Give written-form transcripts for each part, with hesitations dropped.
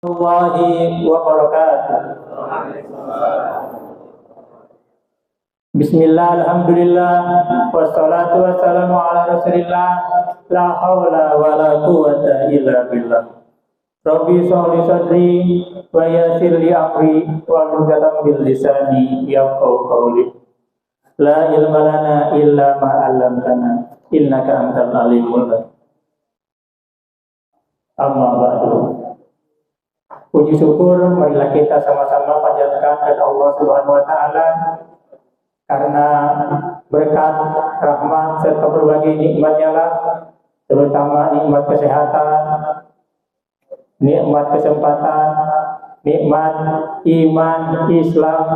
Warahmatullahi wabarakatuh. Bismillah, alhamdulillah, wassalatu wassalamu ala rasulillah, la hawla wa la quwwata illa billah. Rabbi sholli sadri wa yassir li amri wa hlul bil lisani yafqahu qawli. La ilma lana illa ma 'allamtana innaka antal alimul hakim. Amma ba'du. Puji syukur marilah kita sama-sama panjatkan kepada Allah Subhanahu wa taala karena berkat rahmat serta berbagai nikmat-Nya lah, terutama nikmat kesehatan, nikmat kesempatan, nikmat iman Islam,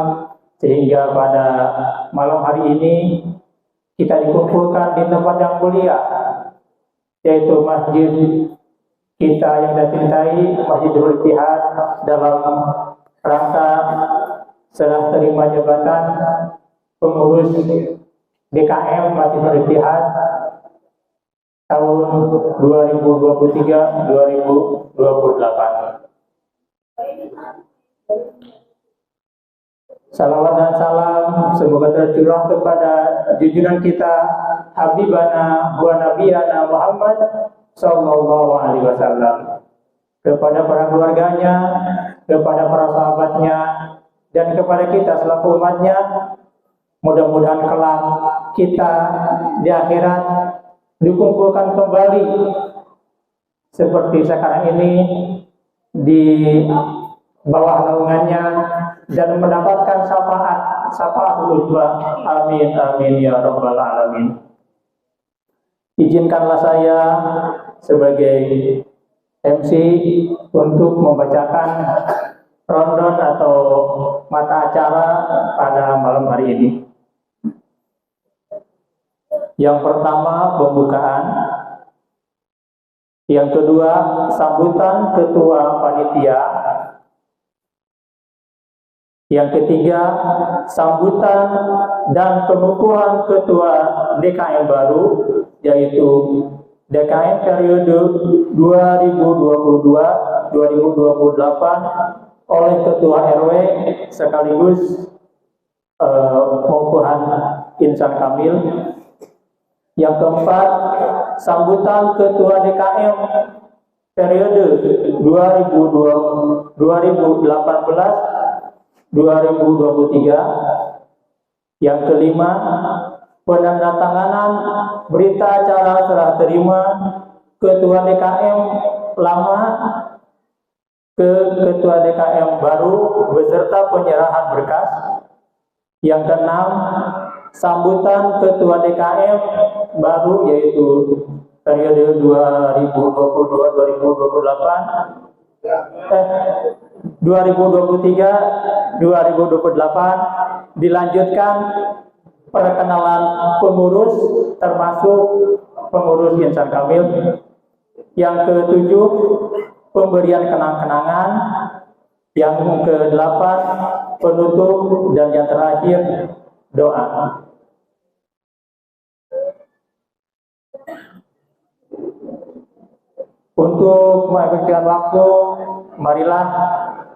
sehingga pada malam hari ini kita dikumpulkan di tempat yang mulia, yaitu masjid kita yang kita cintai, Masjidul Ittihad, dalam rangka serah terima jabatan pengurus DKM Masjidul Ittihad tahun 2023-2028. Salawat dan salam semoga tercurah kepada junjungan kita Habibana wa Nabiyana Muhammad Sallallahu Alaihi Wasallam, kepada para keluarganya, kepada para sahabatnya, dan kepada kita selaku umatnya. Mudah-mudahan kelak kita di akhirat dikumpulkan kembali seperti sekarang ini di bawah naungannya dan mendapatkan syafaat uzma. Amin amin ya rabbal alamin. Izinkanlah saya sebagai MC untuk membacakan rondon atau mata acara pada malam hari ini. Yang pertama pembukaan, yang kedua sambutan ketua panitia, yang ketiga sambutan dan pengukuhan ketua DKM baru, yaitu DKM periode 2022-2028 oleh Ketua RW sekaligus pengukuhan insan kamil. Yang keempat, sambutan Ketua DKM periode 2018-2023. Yang kelima, penandatanganan berita acara serah terima Ketua DKM lama ke Ketua DKM baru beserta penyerahan berkas. Yang keenam, sambutan Ketua DKM baru yaitu periode 2023-2028 dilanjutkan perkenalan pengurus termasuk pengurus insan kamil. Yang ketujuh, pemberian kenang-kenangan. Yang kedelapan, penutup, dan yang terakhir doa. Untuk menghabiskan waktu, marilah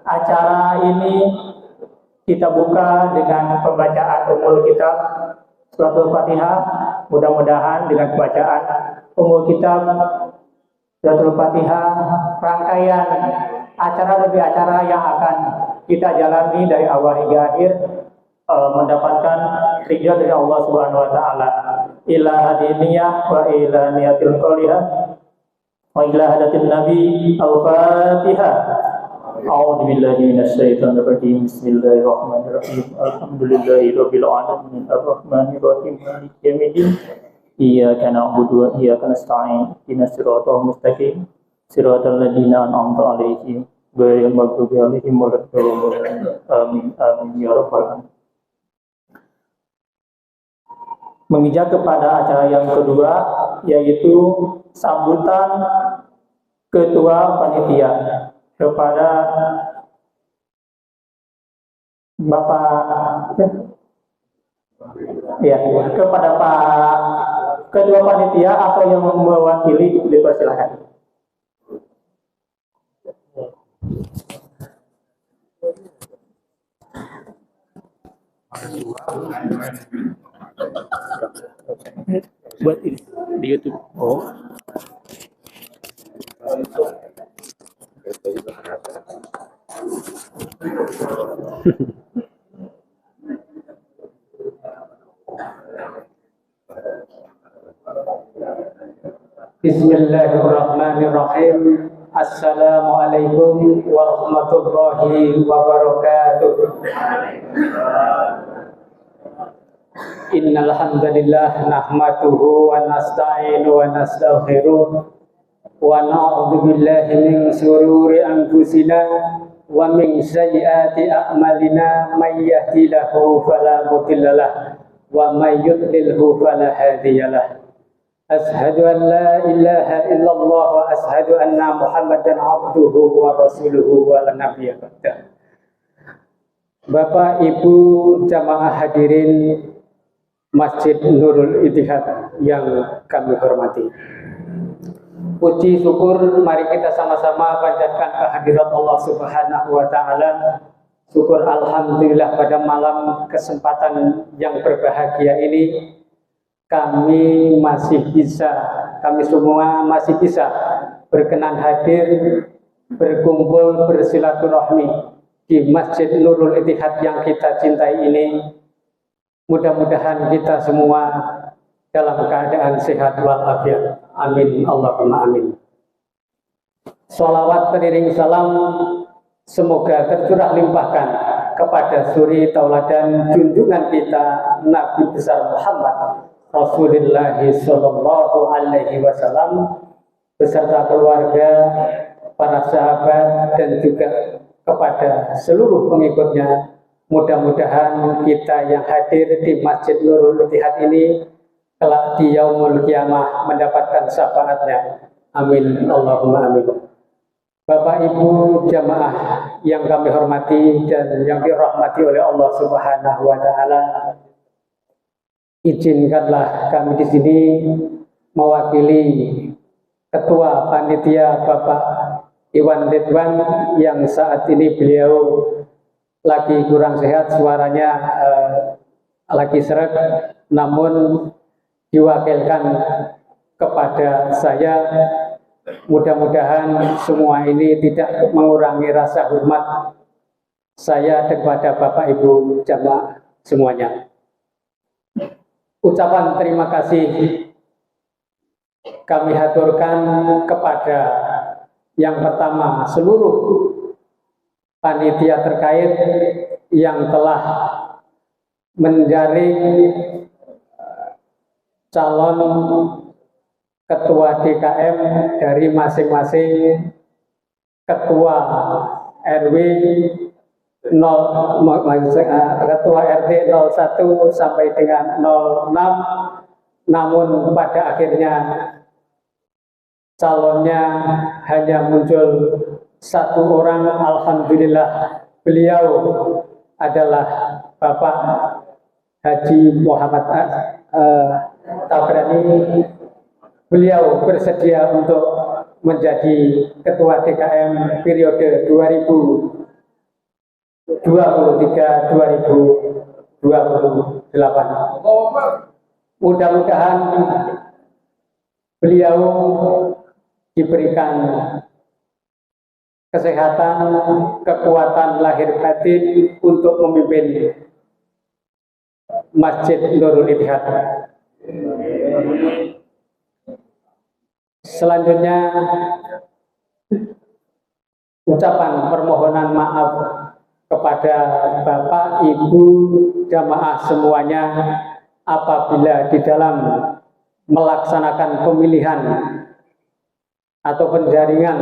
acara ini kita buka dengan pembacaan Ummul Kitab Suratul Fatihah. Mudah-mudahan dengan bacaan Ummul Kitab Suratul Fatihah, rangkaian acara demi acara yang akan kita jalani dari awal hingga akhir mendapatkan ridha dari Allah Subhanahu wa taala. Ila hadiniyah wa ila niyatil qalihah wa ila hadatin nabi al-Fatihah. A'udzu billahi minasyaitonir rajim. Bismillahirrahmanirrahim. Alhamdulillahirabbil alamin arrahmanir rahim maliki yaumiddin. Iyyaka na'budu wa iyyaka nasta'in. Ihdinas siratal mustaqim. Siratal ladzina an'amta 'alaihim ghairil maghdubi 'alaihim waladdallin. Amin amin ya rabbal alamin. Menginjak kepada acara yang kedua, yaitu sambutan ketua panitia kepada Bapak kepada Pak Ketua Panitia atau yang mewakili dipersilakan. Buat ini di YouTube. Oh. Bismillahirrahmanirrahim. Assalamualaikum warahmatullahi wabarakatuh. Innal hamdalillah nahmaduhu wa nasta'inu wa nastaghfiruh wa na'udzu billahi min shururi anfusina wa min sayyiati a'malina may yahdihillahu fala mudhillalah wa may yudlilhu fala hadiyalah. Ashhadu an la ilaha illallah wa ashhadu anna Muhammadan abduhu wa rasuluhu wa la nabiyya ba'dah. Bapak Ibu jamaah hadirin Masjid Nurul Ittihad yang kami hormati. Puji syukur mari kita sama-sama panjatkan kehadirat Allah Subhanahu wa taala. Syukur alhamdulillah pada malam kesempatan yang berbahagia ini kami semua masih bisa berkenan hadir, berkumpul, bersilaturahmi di Masjid Nurul Ittihad yang kita cintai ini. Mudah-mudahan kita semua dalam keadaan sehat walafiat. Amin, Allahumma amin. Sholawat beriring salam semoga tercurah limpahkan kepada suri tauladan junjungan kita Nabi besar Muhammad Rasulullah Sallallahu Alaihi Wasallam beserta keluarga, para sahabat dan juga kepada seluruh pengikutnya. Mudah-mudahan kita yang hadir di Masjid Nurul Ittihad ini kelak di yaumul kiamah mendapatkan syafaatnya. Amin, Allahumma amin. Bapak Ibu jamaah yang kami hormati dan yang dirahmati oleh Allah Subhanahu wa taala, izinkanlah kami di sini mewakili Ketua Panitia Bapak Iwan Ridwan yang saat ini beliau lagi kurang sehat, suaranya lagi seret, namun diwakilkan kepada saya. Mudah-mudahan semua ini tidak mengurangi rasa hormat saya kepada Bapak Ibu jamaah semuanya. Ucapan terima kasih kami haturkan kepada yang pertama seluruh panitia terkait yang telah menjaring calon ketua DKM dari masing-masing ketua RW 0, ketua RT 01 sampai dengan 06, namun pada akhirnya calonnya hanya muncul satu orang. Alhamdulillah beliau adalah Bapak Haji Muhammad Tabrani. Beliau bersedia untuk menjadi ketua DKM periode 2023-2028. Mudah-mudahan beliau diberikan kesehatan, kekuatan lahir batin untuk memimpin Masjid Nurul Ittihad. Selanjutnya ucapan permohonan maaf kepada Bapak Ibu jamaah semuanya apabila di dalam melaksanakan pemilihan atau penjaringan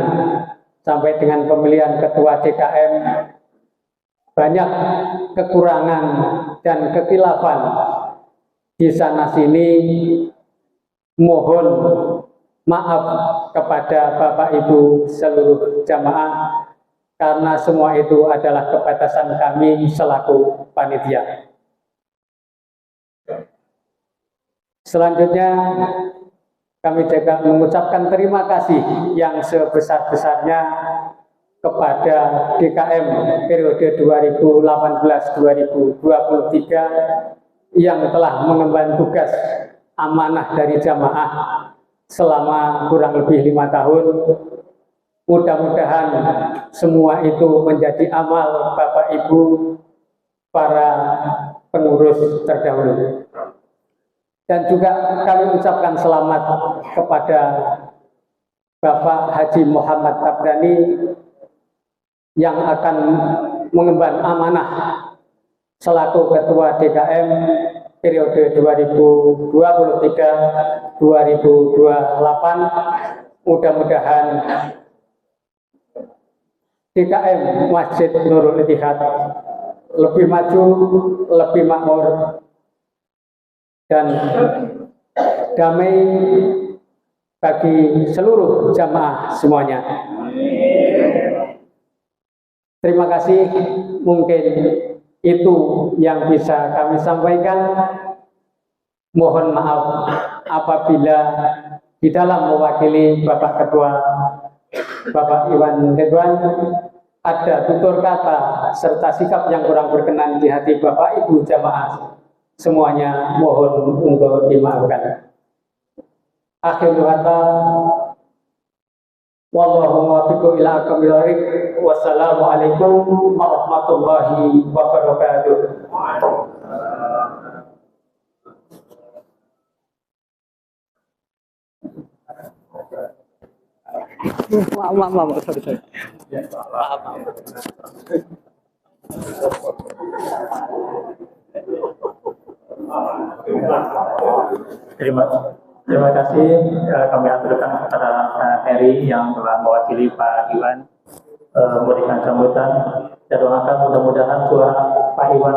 sampai dengan pemilihan ketua DKM banyak kekurangan dan kekhilafan di sana sini. Mohon maaf kepada Bapak Ibu seluruh jamaah karena semua itu adalah kebatasan kami selaku panitia. Selanjutnya kami juga mengucapkan terima kasih yang sebesar-besarnya kepada DKM periode 2018-2023 yang telah mengemban tugas amanah dari jamaah selama kurang lebih 5 tahun. Mudah-mudahan semua itu menjadi amal Bapak Ibu para pengurus terdahulu. Dan juga kami ucapkan selamat kepada Bapak Haji Muhammad Tabrani yang akan mengemban amanah selaku Ketua DKM periode 2023-2028. Mudah-mudahan DKM Masjid Nurul Ittihad lebih maju, lebih makmur, dan damai bagi seluruh jamaah semuanya. Terima kasih, mungkin itu yang bisa kami sampaikan. Mohon maaf apabila di dalam mewakili Bapak Ketua, Bapak Iwan Ridwan, ada tutur kata serta sikap yang kurang berkenan di hati Bapak Ibu jamaah semuanya, mohon untuk dimaafkan. Akhir kata, wallahu muwaffiq ila aqwamit thoriq. Wassalamualaikum warahmatullahi wabarakatuh. Maaf, sorry. Terima kasih kami aturkan kepada Heri yang telah mewakili Pak Iwan memberikan sambutan. Saya doakan mudah-mudahan suara Pak Iwan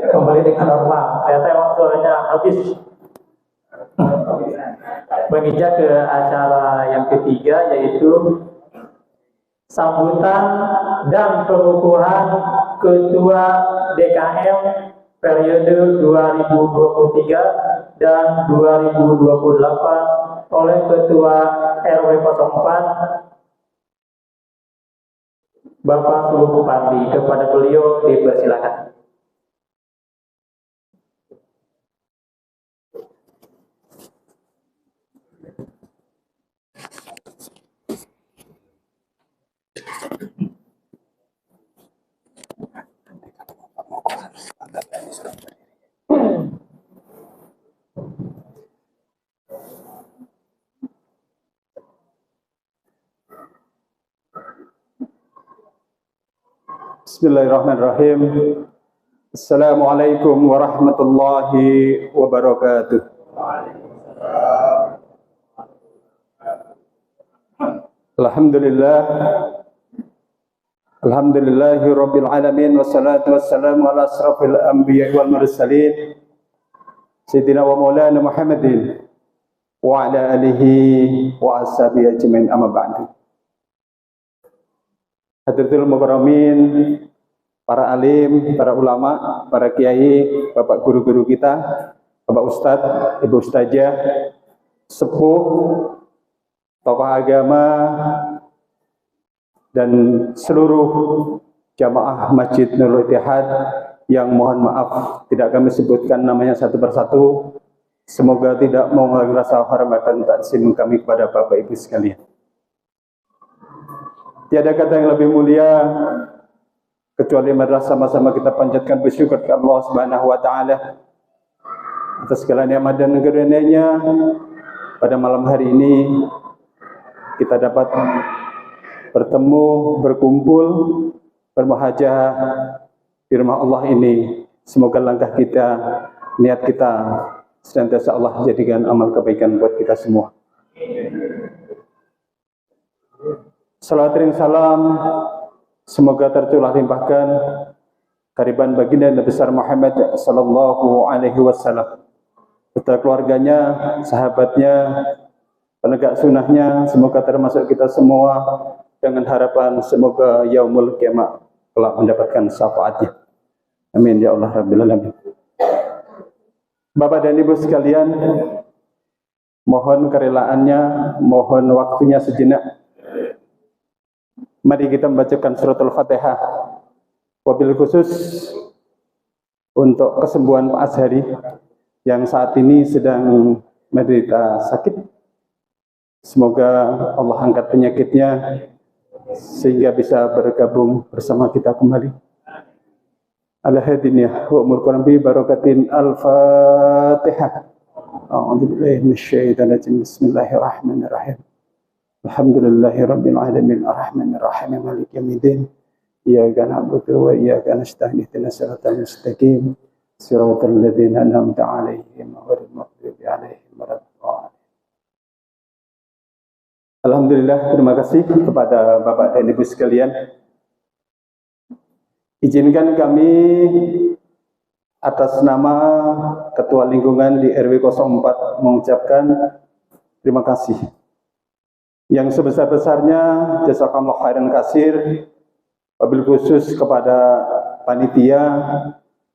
kembali dengan normal. Saya tengok suaranya habis. Menginjak ke acara yang ketiga, yaitu sambutan dan pengukuhan Ketua DKM periode 2023 dan 2028 oleh Ketua RW 04 Bapak Bupati. Kepada beliau dipersilakan. Bismillahirrahmanirrahim. Assalamualaikum warahmatullahi wabarakatuh. Alhamdulillah. Alhamdulillahi rabbil alamin, wassalatu wassalamu ala asrafil anbiya wal mursalin Sayyidina wa maulana Muhammadin wa ala alihi wa ashabihi ajmain, amma ba'du. Hadratul mukarramin, para alim, para ulama, para kiai, bapak guru-guru kita, bapak ustadz, ibu ustazah, sepuh, tokoh agama, dan seluruh jamaah Masjid Nurul Ittihad yang mohon maaf tidak kami sebutkan namanya satu persatu. Semoga tidak mengurangi rasa hormat dan takzim kami kepada Bapak Ibu sekalian. Tiada kata yang lebih mulia kecuali marilah sama-sama kita panjatkan bersyukur kepada Allah Subhanahu wa taala atas segala nikmat dan karunia-Nya. Pada malam hari ini kita dapat bertemu, berkumpul, bermuhajah di rumah Allah ini. Semoga langkah kita, niat kita senantiasa Allah jadikan amal kebaikan buat kita semua. Salawat dan salam semoga tercurah limpahkan kehadiran baginda Nabi besar Muhammad sallallahu alaihi wasallam, beserta keluarganya, sahabatnya, penegak sunnahnya, semoga termasuk kita semua dengan harapan semoga yaumul kiamat kelak mendapatkan syafaatnya. Amin ya Allah rabbil alamin. Bapak dan Ibu sekalian, mohon kerelaannya, mohon waktunya sejenak. Mari kita membacakan suratul Fatihah. Wabil khusus untuk kesembuhan Pak Azhari yang saat ini sedang menderita sakit. Semoga Allah angkat penyakitnya sehingga bisa bergabung bersama kita kembali. Al-hadiniyah wa umur Quran bi barakatin al-Fatihah. A'udzu billahi minasyaitonir rajim. Bismillahirrahmanirrahim. Alhamdulillahi rabbil alamin arrahmanir rahim maliki yaumiddin. Iyyaka na'budu wa iyyaka nasta'in ihdinas siratal mustaqim siratal ladzina an'amta 'alaihim ghairil maghdubi 'alaihim waladdallin. Alhamdulillah, terima kasih kepada Bapak dan Ibu sekalian. Izinkan kami atas nama Ketua Lingkungan di RW 04 mengucapkan terima kasih yang sebesar-besarnya jazakallahu khairan katsir, wabil khusus kepada panitia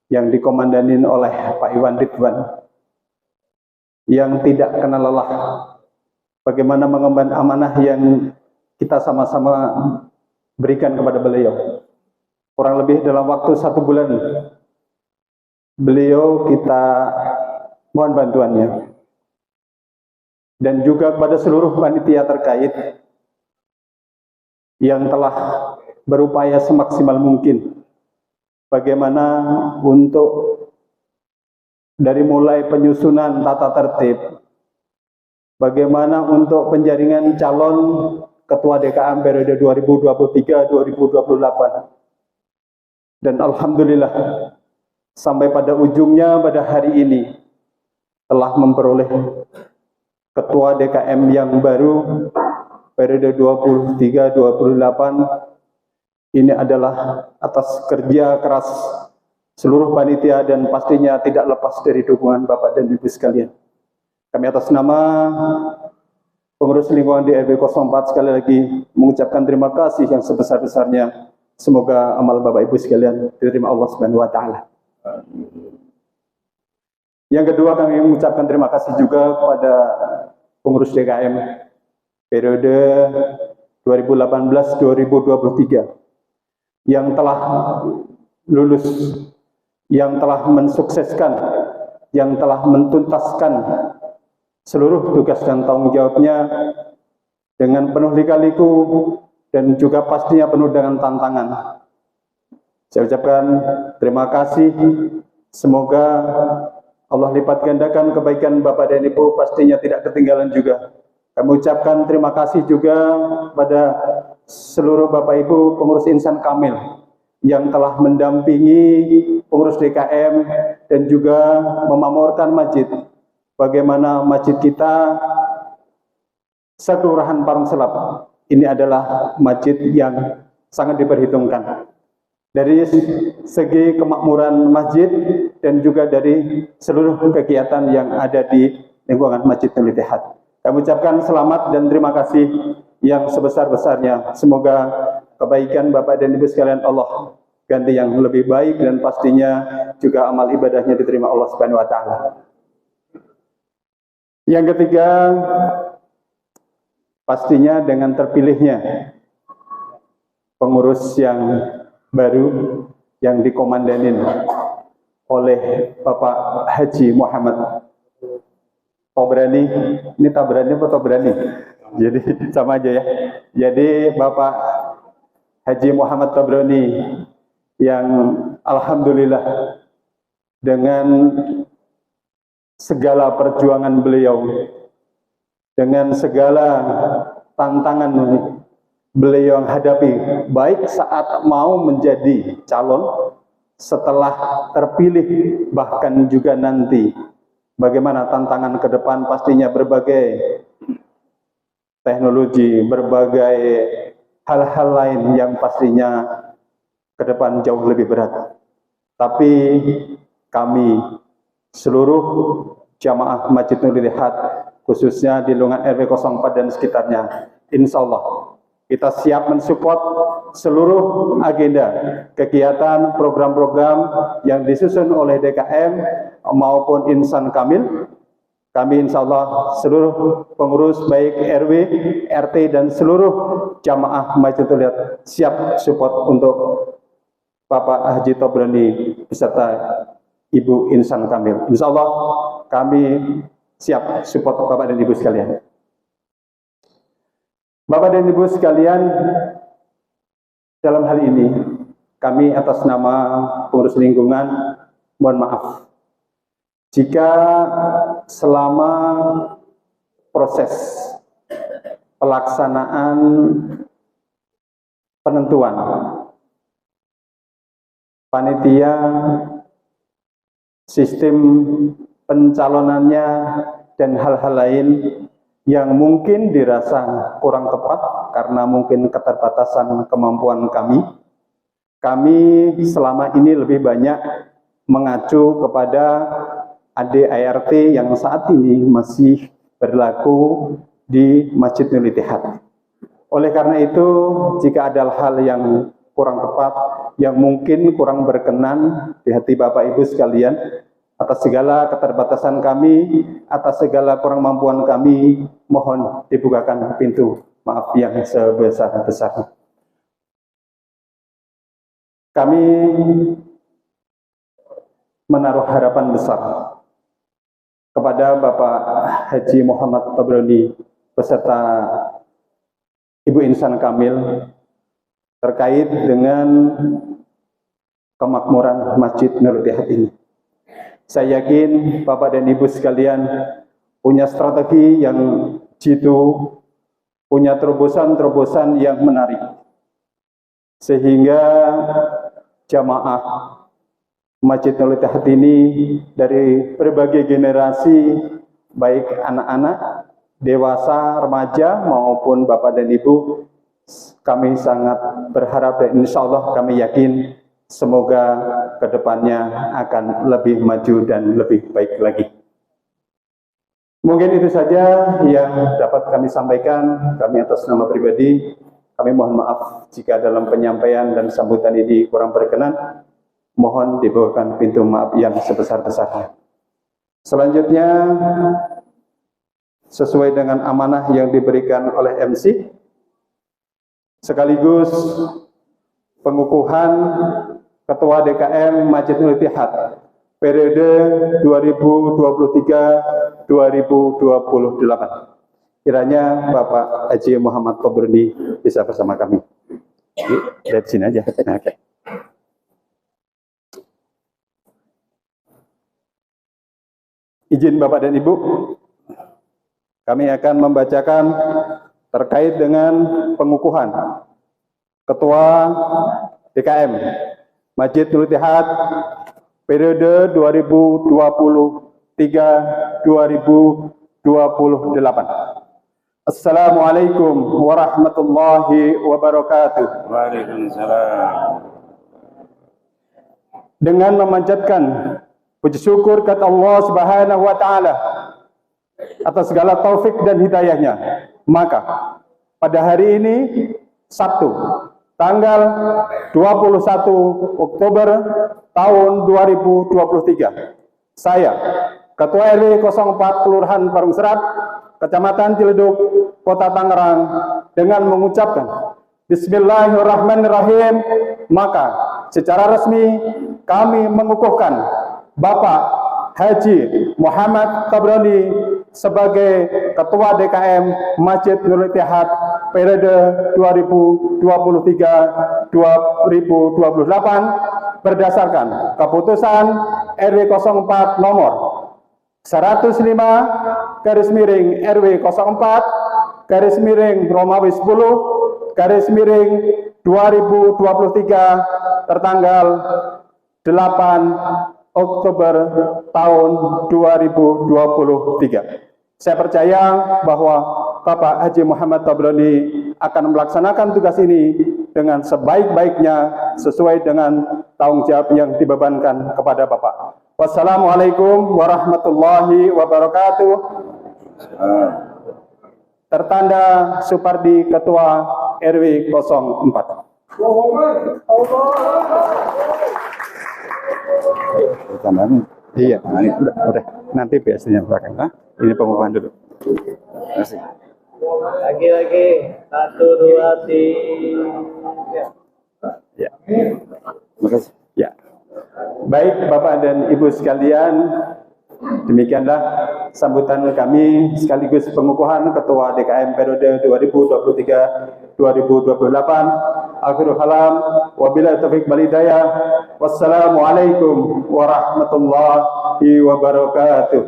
yang dikomandanin oleh Pak Iwan Ridwan yang tidak kenal lelah bagaimana mengemban amanah yang kita sama-sama berikan kepada beliau. Kurang lebih dalam waktu 1 bulan beliau kita mohon bantuannya. Dan juga kepada seluruh panitia terkait yang telah berupaya semaksimal mungkin bagaimana untuk dari mulai penyusunan tata tertib, bagaimana untuk penjaringan calon Ketua DKM periode 2023-2028. Dan Alhamdulillah sampai pada ujungnya pada hari ini telah memperoleh Ketua DKM yang baru periode 23-28. Ini adalah atas kerja keras seluruh panitia dan pastinya tidak lepas dari dukungan Bapak dan Ibu sekalian. Kami atas nama pengurus lingkungan di RW 04 sekali lagi mengucapkan terima kasih yang sebesar-besarnya. Semoga amal Bapak Ibu sekalian diterima Allah Subhanahu wa taala. Yang kedua, kami mengucapkan terima kasih juga kepada pengurus DKM periode 2018-2023 yang telah lulus, yang telah mensukseskan, yang telah mentuntaskan seluruh tugas dan tanggung jawabnya dengan penuh lika-liku dan juga pastinya penuh dengan tantangan. Saya ucapkan terima kasih. Semoga Allah lipat gandakan kebaikan Bapak dan Ibu, pastinya tidak ketinggalan juga. Kami ucapkan terima kasih juga pada seluruh Bapak Ibu pengurus Insan Kamil yang telah mendampingi pengurus DKM dan juga memamorkan masjid. Bagaimana masjid kita sekelurahan Parung Selap ini adalah masjid yang sangat diperhitungkan dari segi kemakmuran masjid dan juga dari seluruh kegiatan yang ada di lingkungan Masjid Nurul Ittihad. Kami ucapkan selamat dan terima kasih yang sebesar-besarnya. Semoga kebaikan Bapak dan Ibu sekalian Allah ganti yang lebih baik dan pastinya juga amal ibadahnya diterima Allah Subhanahu wa taala. Yang ketiga, pastinya dengan terpilihnya pengurus yang baru yang dikomandanin oleh Bapak Haji Muhammad Tobrani. Ini Tabrani apa Tobrani? Jadi sama aja ya. Jadi Bapak Haji Muhammad Tobrani yang alhamdulillah dengan segala perjuangan beliau, dengan segala tantangan beliau yang hadapi, baik saat mau menjadi calon, setelah terpilih, bahkan juga nanti. Bagaimana tantangan ke depan, pastinya berbagai teknologi, berbagai hal-hal lain yang pastinya ke depan jauh lebih berat. Tapi kami, seluruh jamaah Masjid Nurul Ittihad, khususnya di lingkungan RW 04 dan sekitarnya, insya Allah kita siap mensupport seluruh agenda, kegiatan, program-program yang disusun oleh DKM maupun Insan Kamil. Kami insya Allah seluruh pengurus baik RW, RT dan seluruh jamaah Masjid Nurul Ittihad siap support untuk Bapak Haji Tobrani beserta Ibu Insan Kamil. Insya Allah kami siap support Bapak dan Ibu sekalian. Bapak dan Ibu sekalian, dalam hal ini kami atas nama pengurus lingkungan mohon maaf jika selama proses pelaksanaan penentuan panitia, sistem pencalonannya, dan hal-hal lain yang mungkin dirasa kurang tepat karena mungkin keterbatasan kemampuan kami selama ini lebih banyak mengacu kepada ADART yang saat ini masih berlaku di Masjid Nurul Ittihad. Oleh karena itu, jika ada hal yang kurang tepat, yang mungkin kurang berkenan di hati Bapak Ibu sekalian, atas segala keterbatasan kami, atas segala kurang mampuan kami, mohon dibukakan pintu maaf yang sebesar-besarnya. Kami menaruh harapan besar kepada Bapak Haji Muhammad Tabrani beserta Ibu Insan Kamil terkait dengan kemakmuran Masjid Nurul Ittihad ini. Saya yakin Bapak dan Ibu sekalian punya strategi yang jitu, punya terobosan-terobosan yang menarik, sehingga jamaah Masjid Nurul Ittihad ini dari berbagai generasi, baik anak-anak, dewasa, remaja, maupun Bapak dan Ibu, kami sangat berharap dan insya Allah kami yakin semoga kedepannya akan lebih maju dan lebih baik lagi. Mungkin itu saja yang dapat kami sampaikan. Kami atas nama pribadi, kami mohon maaf jika dalam penyampaian dan sambutan ini kurang berkenan. Mohon dibukakan pintu maaf yang sebesar-besarnya. Selanjutnya, sesuai dengan amanah yang diberikan oleh MC, sekaligus pengukuhan Ketua DKM Masjid Nurul Ittihad periode 2023-2028. Kiranya Bapak Haji Muhammad Tabrani bisa bersama kami. Dari sini aja. Oke. Izin Bapak dan Ibu, kami akan membacakan terkait dengan pengukuhan Ketua DKM Masjid Nurul Ittihad periode 2023-2028. Assalamualaikum warahmatullahi wabarakatuh. Waalaikumsalam. Dengan memanjatkan puji syukur kepada Allah Subhanahu wa taala atas segala taufik dan hidayahnya, maka pada hari ini Sabtu tanggal 21 Oktober tahun 2023, saya Ketua RW 04 Kelurahan Parung Serat, Kecamatan Ciledug, Kota Tangerang, dengan mengucapkan Bismillahirrahmanirrahim, maka secara resmi kami mengukuhkan Bapak Haji Muhammad Tabrani sebagai Ketua DKM Masjid Nurul Ittihad periode 2023-2028 berdasarkan keputusan RW 04 nomor 105 /RW 04 Romawi 10 2023 tertanggal 8 Oktober tahun 2023. Saya percaya bahwa Bapak Haji Muhammad Tabrani akan melaksanakan tugas ini dengan sebaik-baiknya sesuai dengan tanggung jawab yang dibebankan kepada Bapak. Wassalamualaikum warahmatullahi wabarakatuh. Tertanda Supardi, Ketua RW 04. Iya, udah. Nanti biasanya belakang. Ini pengukuhan dulu. Terima kasih. Lagi-lagi 1, 2, 3. Ya. Terima kasih. Ya. Baik Bapak dan Ibu sekalian, demikianlah sambutan kami sekaligus pengukuhan Ketua DKM periode 2023-2028. Akhirul kalam, wabillahi taufiq wal hidayah. Wassalamualaikum warahmatullahi wabarakatuh.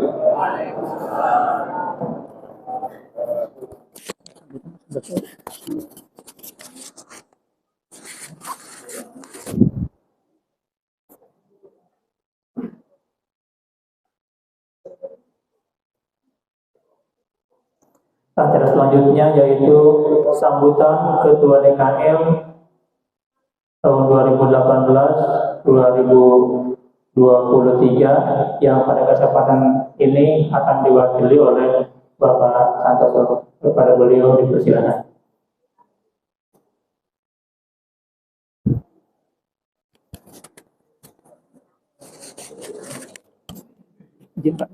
Acara selanjutnya yaitu sambutan Ketua DKM tahun 2018-2023 yang pada kesempatan ini akan diwakili oleh Bapak Santoso. Kepada beliau dipersilakan. Izin Pak.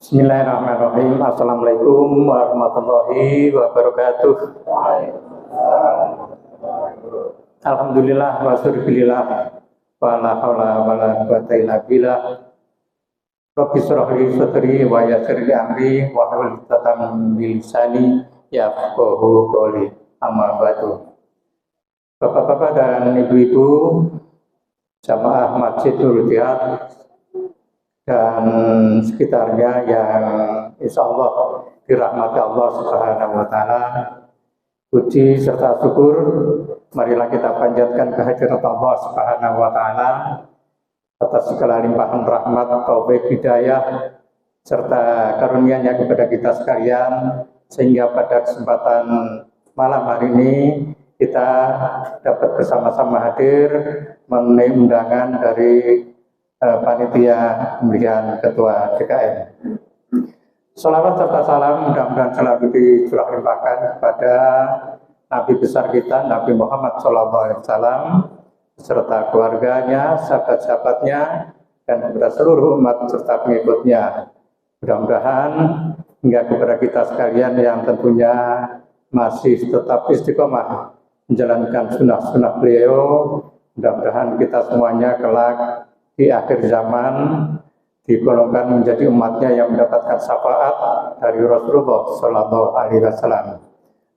Bismillahirrahmanirrahim. Assalamualaikum warahmatullahi wabarakatuh. Alhamdulillah wa syukurillah wa la haula wa la quwwata illa billah. Rabbi shrah li sadri wa yassir li amri wa hlul 'uqdatam min lisani yafqahu qawli. Amma ba'du. Bapak-bapak dan ibu-ibu jamaah Masjid Nurul Jihad dan sekitarnya yang insya Allah dirahmati Allah Subhanahu wa Ta'ala, puji serta syukur marilah kita panjatkan kehadirat Allah Subhanahu wa Ta'ala atas segala limpahan rahmat, taufik, hidayah serta karunia-Nya kepada kita sekalian, sehingga pada kesempatan malam hari ini kita dapat bersama-sama hadir memenuhi undangan dari panitia pemilihan ketua DKM. Salawat serta salam mudah-mudahan selalu dicurah limpahkan kepada Nabi besar kita, Nabi Muhammad SAW, serta keluarganya, sahabat-sahabatnya, dan kepada seluruh umat serta pengikutnya. Mudah-mudahan hingga kepada kita sekalian yang tentunya masih tetap istiqomah menjalankan sunnah-sunnah beliau, mudah-mudahan kita semuanya kelak di akhir zaman digolongkan menjadi umatnya yang mendapatkan syafaat dari Rasulullah Sallallahu Alaihi Wasallam.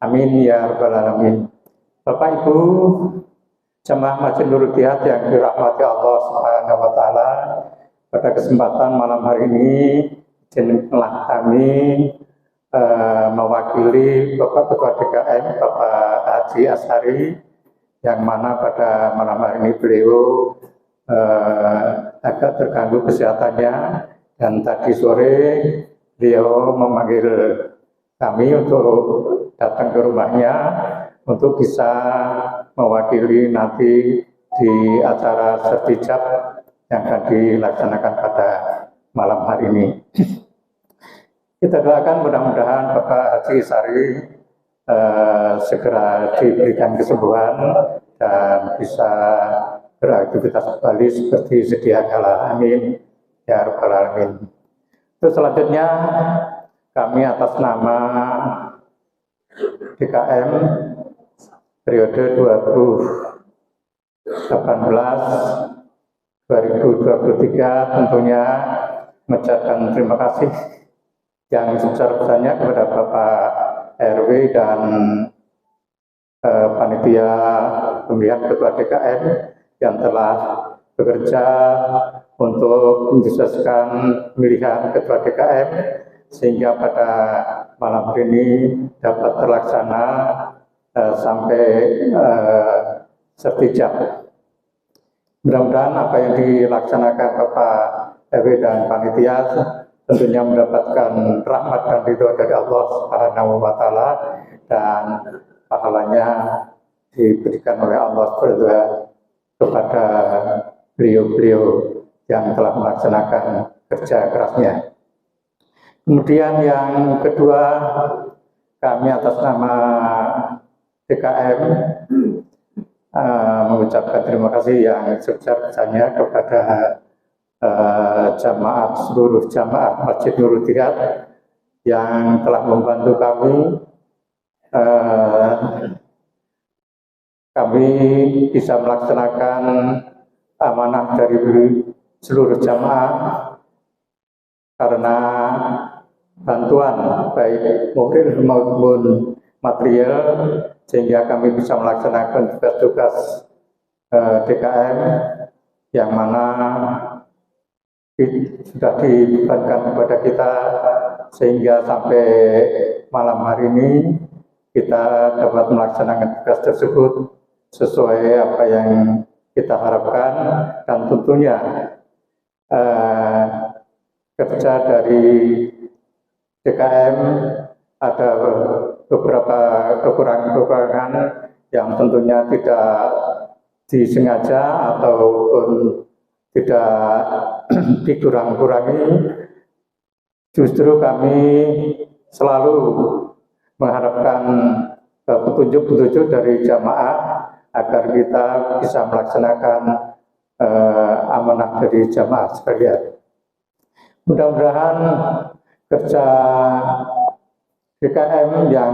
Amin ya rabbal alamin. Bapak Ibu jamaah Masjid Nurul Jihad yang dirahmati Allah Subhanahu Wa Taala, pada kesempatan malam hari ini izinkanlah kami mewakili Bapak Ketua DKM Bapak Haji Ashari, yang mana pada malam hari ini beliau agak terganggu kesehatannya, dan tadi sore beliau memanggil kami untuk datang ke rumahnya untuk bisa mewakili nanti di acara sertijab yang akan dilaksanakan pada malam hari ini. Kita doakan mudah-mudahan Bapak Haji Ashari segera diberikan kesembuhan dan bisa beraktivitas kembali seperti sedia kala. Amin ya rabbal alamin. Terus selanjutnya kami atas nama DKM periode 2018-2023 tentunya mengucapkan terima kasih yang sebesar-besarnya kepada Bapak RW dan panitia pemilihan ketua DKM yang telah bekerja untuk mensukseskan pemilihan ketua DKM sehingga pada malam hari ini dapat terlaksana sampai sertijab. Mudah-mudahan apa yang dilaksanakan Bapak RW dan panitia tentunya mendapatkan rahmat dan ridho dari Allah Subhanahu wa Ta'ala, dan pahalanya diberikan oleh Allah kepada beliau-beliau yang telah melaksanakan kerja kerasnya. Kemudian yang kedua, kami atas nama DKM mengucapkan terima kasih yang sebesar-besarnya kepada seluruh jamaah Masjid Nurul Jihad yang telah membantu kami bisa melaksanakan amanah dari seluruh jamaah, karena bantuan baik moral maupun material, sehingga kami bisa melaksanakan tugas-tugas DKM yang mana sudah dibebankan kepada kita, sehingga sampai malam hari ini kita dapat melaksanakan tugas tersebut sesuai apa yang kita harapkan. Dan tentunya kerja dari DKM ada beberapa kekurangan yang tentunya tidak disengaja ataupun tidak dikurang-kurangi. Justru kami selalu mengharapkan petunjuk-petunjuk dari jamaah agar kita bisa melaksanakan amanah dari jamaah sekalian. Mudah-mudahan kerja DKM yang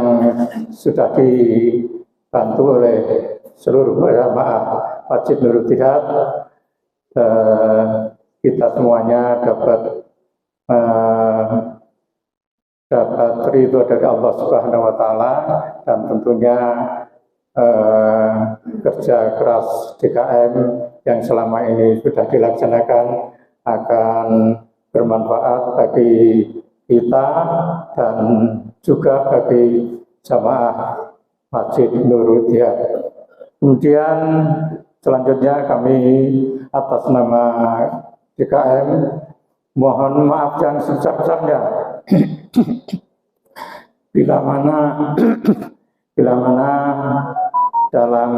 sudah dibantu oleh seluruh jamaah Masjid Nurul Jihad, kita semuanya dapat ridho dari Allah Subhanahu wa Ta'ala, dan tentunya kerja keras DKM yang selama ini sudah dilaksanakan akan bermanfaat bagi kita dan juga bagi jamaah Masjid Nurul Jihad. Kemudian selanjutnya kami atas nama DKM mohon maaf yang sebesar-besarnya bila mana dalam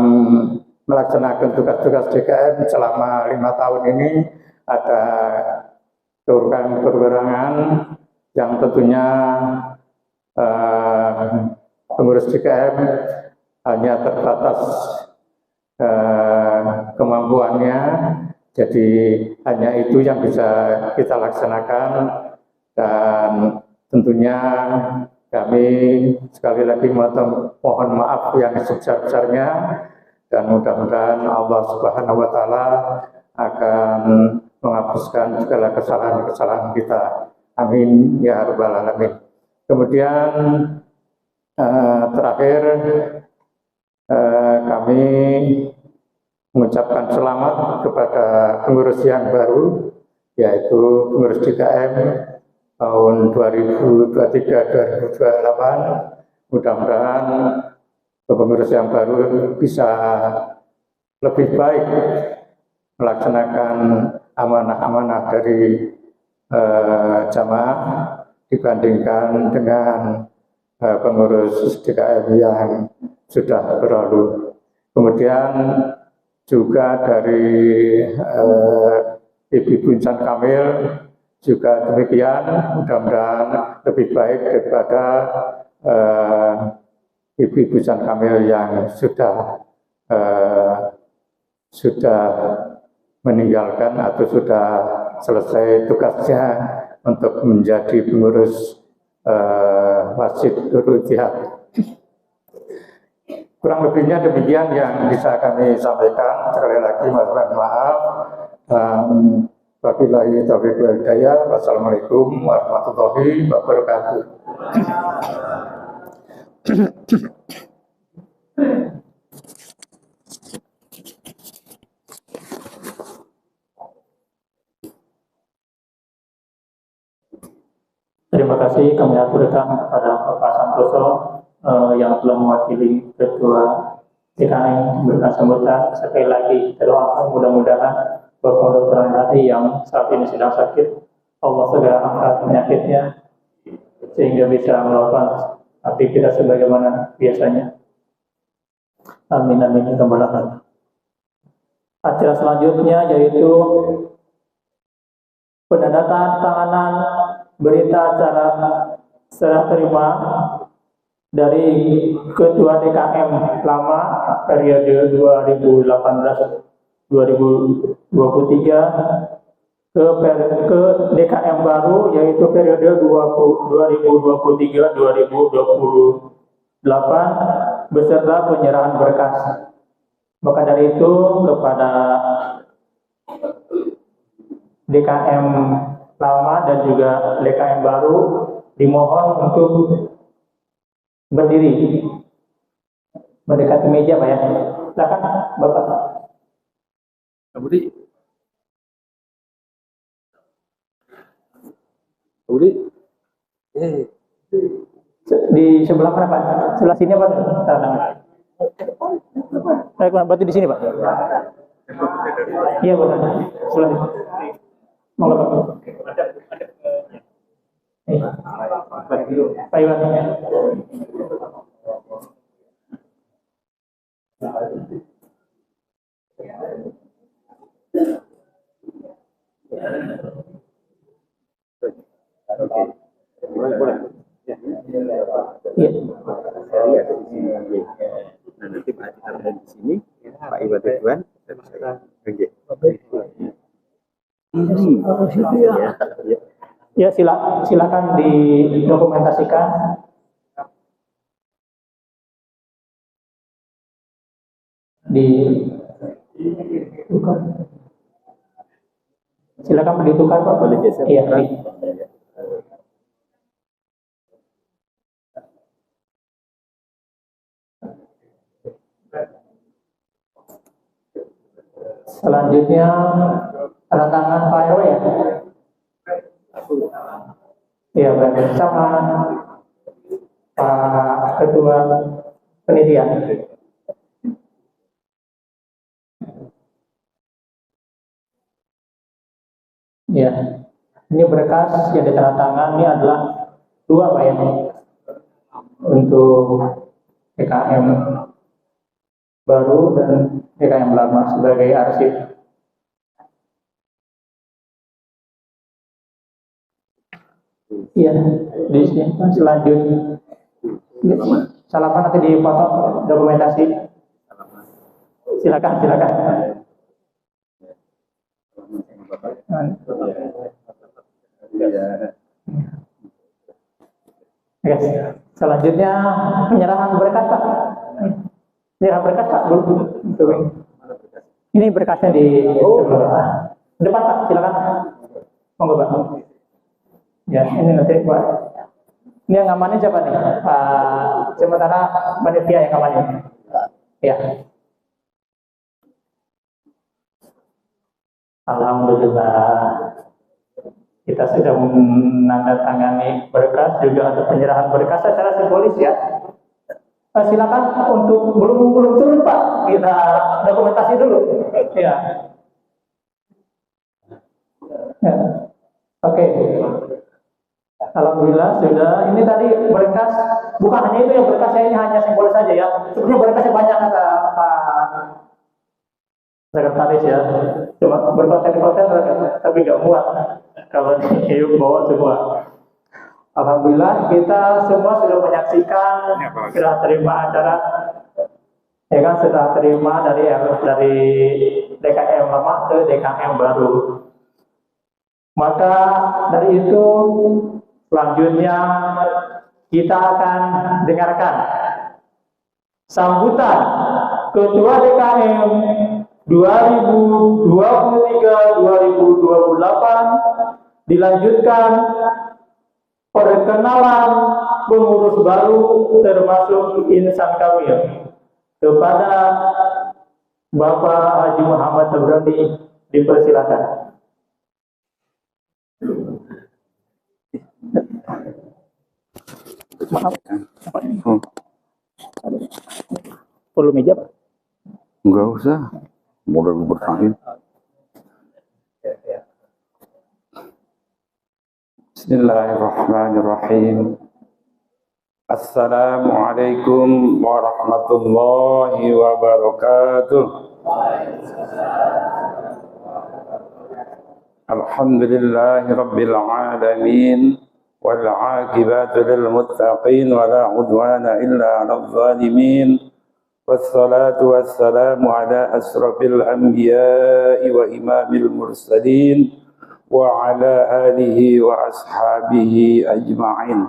melaksanakan tugas-tugas DKM selama 5 tahun ini ada kekurangan yang tentunya pengurus DKM hanya terbatas kemampuannya, jadi hanya itu yang bisa kita laksanakan. Dan tentunya kami sekali lagi mohon maaf yang sebesar-besarnya, dan mudah-mudahan Allah Subhanahu wa Ta'ala akan menghapuskan segala kesalahan-kesalahan kita. Amin ya rabbal alamin. Kemudian terakhir kami mengucapkan selamat kepada pengurus yang baru, yaitu pengurus DKM tahun 2023-2028. Mudah-mudahan pengurus yang baru bisa lebih baik melaksanakan amanah-amanah dari jamaah dibandingkan dengan pengurus DKM yang sudah berlalu. Kemudian juga dari Ibu Insan Kamil juga demikian, mudah-mudahan lebih baik daripada Ibu Insan Kamil yang sudah meninggalkan atau sudah selesai tugasnya untuk menjadi pengurus Masjid Nurul Jihad. Kurang lebihnya demikian yang bisa kami sampaikan. Sekali lagi mohon maaf. Wabillahi taufiq wal hidayah. Wassalamualaikum warahmatullahi wabarakatuh. Terima kasih kami aturkan kepada Bapak Santoso yang telah mewakili Ketua DKM memberikan sambutan. Sekali lagi kita doakan mudah-mudahan Bapak Dr. Hadi yang saat ini sedang sakit, Allah segera angkat penyakitnya sehingga bisa melakukan aktivitas sebagaimana biasanya. Amin amin ya rabbal alamin. Acara selanjutnya yaitu penandatanganan berita acara serah terima dari Ketua DKM lama periode 2018-2023 ke DKM baru yaitu periode 2023-2028 beserta penyerahan berkas. Maka dari itu kepada DKM lama dan juga DKM baru dimohon untuk berdiri mendekati meja Pak ya. Silakan Bapak. Budi. Budi. Di sebelah mana Pak? Sebelah sini Pak. Baik Pak, berarti di sini Pak. Iya Pak. Sebelah sini. Monggo Pak. Pak Iwan. Iya. Nah, nanti Pak Adi ada di sini, Pak Iwan Ridwan, dan saya. Oke. Ya silakan didokumentasikan. Silakan ditukar Pak. Boleh geser. Iya. Selanjutnya tanda tangan Pak RW ya. Iya bersama Pak Ketua Penitia. Ya, ini berkas yang ditandatangan ini adalah 2 Pak ya, untuk DKM baru dan DKM lama sebagai arsip. Iya, di sini selanjutnya. Salaman nanti dipotong dokumentasi. Silakan. Yes. Selanjutnya penyerahan berkas Pak. Penyerahan berkas Pak belum. Ini berkasnya di sebelah depan Pak. Silakan. Monggo Pak. Ya, ini nanti Pak. Ini yang ngamanin siapa nih? Sementara panitia yang ngamanin. Ya. Alhamdulillah. Kita sudah menandatangani berkas, juga ada penyerahan berkas secara simbolis ya. Silakan untuk belum turun Pak, kita dokumentasi dulu. Ya. Oke. Alhamdulillah sudah. Ini tadi berkas, bukan hanya itu yang berkasnya, ini hanya simbolis saja ya. Sebenarnya berkasnya banyak kata Pak Sekretaris ya. Cuma berkonten-konten tapi nggak muat kalau Eyup bawa semua. Alhamdulillah kita semua sudah menyaksikan serah terima acara, ya kan, serah terima dari DKM lama ke DKM baru. Maka dari itu selanjutnya kita akan dengarkan sambutan Ketua DKM 2023-2028, dilanjutkan perkenalan pengurus baru termasuk insan kamil kepada Bapak Haji Muhammad Tabrani. Dipersilakan. Maaf. Perlu meja Pak? Enggak usah. Modal bertahan. Bismillahirrahmanirrahim. Assalamualaikum warahmatullahi wabarakatuh. Alhamdulillahi rabbil alamin. والعاقبة للمتقين ولا عدوان إلا على الظالمين والصلاة والسلام على أشرف الأنبياء وإمام المرسلين وعلى آله وأصحابه أجمعين.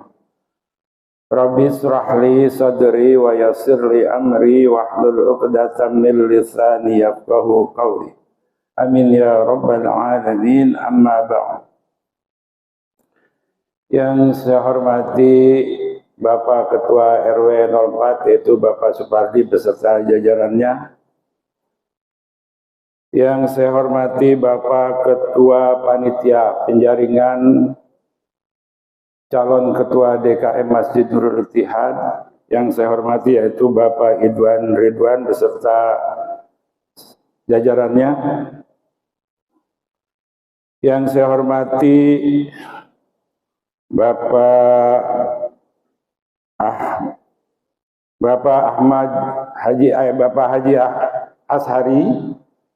Rabbi israh li sadri wa yassir li amri wahlul 'uqdatam min lisani yafqahu qawli. Amin ya rabbal alamin. Amma ba'd. Yang saya hormati Bapak Ketua RW 04 yaitu Bapak Supardi beserta jajarannya. Yang saya hormati Bapak Ketua Panitia Penjaringan calon Ketua DKM Masjid Nurul Ittihad, yang saya hormati yaitu Bapak Idwan Ridwan beserta jajarannya. Yang saya hormati Bapak Haji Ashari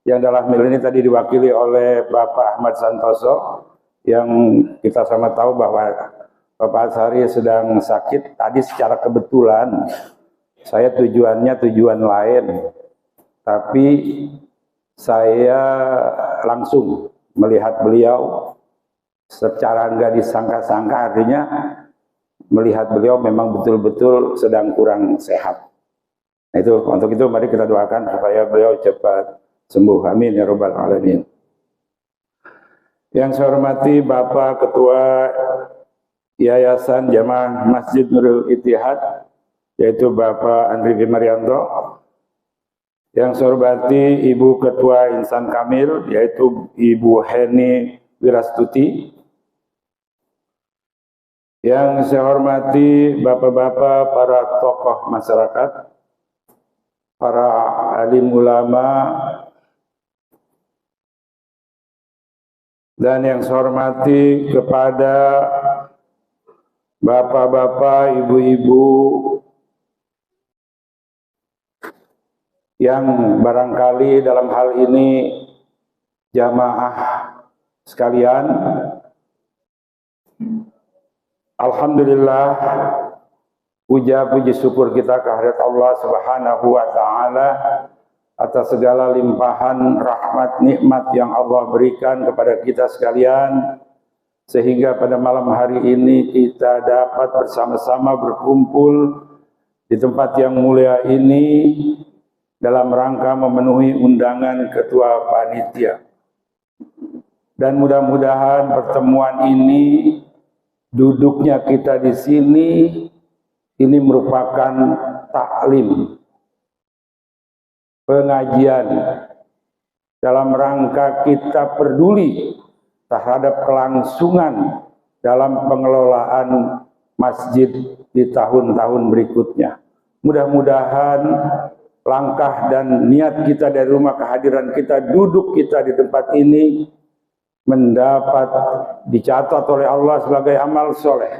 yang dalam hal ini tadi diwakili oleh Bapak Ahmad Santoso, yang kita sama tahu bahwa Bapak Ashari sedang sakit. Tadi secara kebetulan saya tujuannya tujuan lain, tapi saya langsung melihat beliau secara enggak disangka-sangka, artinya melihat beliau memang betul-betul sedang kurang sehat. Nah, untuk itu mari kita doakan supaya beliau cepat sembuh. Amin ya rabbal alamin. Yang saya hormati Bapak Ketua Yayasan Jamaah Masjid Nurul Ittihad yaitu Bapak Andri Bimarianto. Yang saya hormati Ibu Ketua Insan Kamil yaitu Ibu Heni Wirastuti. Yang saya hormati bapak-bapak para tokoh masyarakat, para alim ulama, dan yang saya hormati kepada bapak-bapak, ibu-ibu yang barangkali dalam hal ini jamaah sekalian. Alhamdulillah, puji syukur kita kehadirat Allah Subhanahu wa taala atas segala limpahan rahmat nikmat yang Allah berikan kepada kita sekalian, sehingga pada malam hari ini kita dapat bersama-sama berkumpul di tempat yang mulia ini dalam rangka memenuhi undangan Ketua Panitia. Dan mudah-mudahan pertemuan ini, duduknya kita di sini, ini merupakan taklim, pengajian dalam rangka kita peduli terhadap kelangsungan dalam pengelolaan masjid di tahun-tahun berikutnya. Mudah-mudahan langkah dan niat kita dari rumah kehadiran kita, duduk kita di tempat ini mendapat dicatat oleh Allah sebagai amal soleh,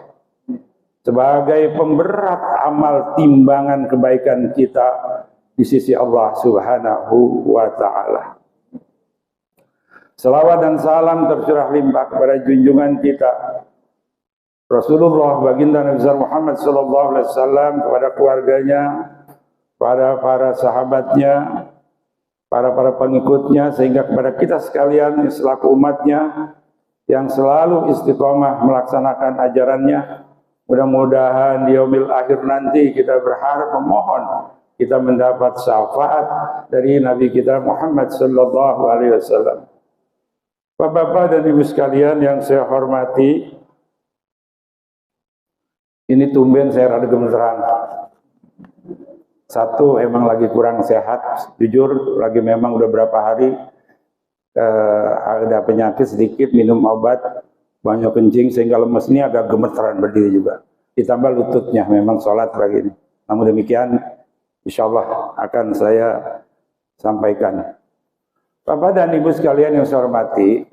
sebagai pemberat amal timbangan kebaikan kita di sisi Allah Subhanahu wa ta'ala. Salawat dan salam tercurah limpah kepada junjungan kita Rasulullah baginda Nabi Muhammad sallallahu alaihi wasallam, kepada keluarganya, pada para sahabatnya, para pengikutnya, sehingga kepada kita sekalian selaku umatnya yang selalu istiqomah melaksanakan ajarannya. Mudah-mudahan di yaumil akhir nanti kita berharap memohon kita mendapat syafaat dari Nabi kita Muhammad sallallahu alaihi wasallam. Bapak-bapak dan ibu sekalian yang saya hormati, ini tumben saya rada gemeteran. Satu, emang lagi kurang sehat, jujur lagi memang udah berapa hari ada penyakit sedikit, minum obat, banyak kencing sehingga lemes, ini agak gemeteran berdiri juga. Ditambah lututnya memang sholat pagi ini. Namun demikian, insya Allah akan saya sampaikan. Bapak dan Ibu sekalian yang saya hormati,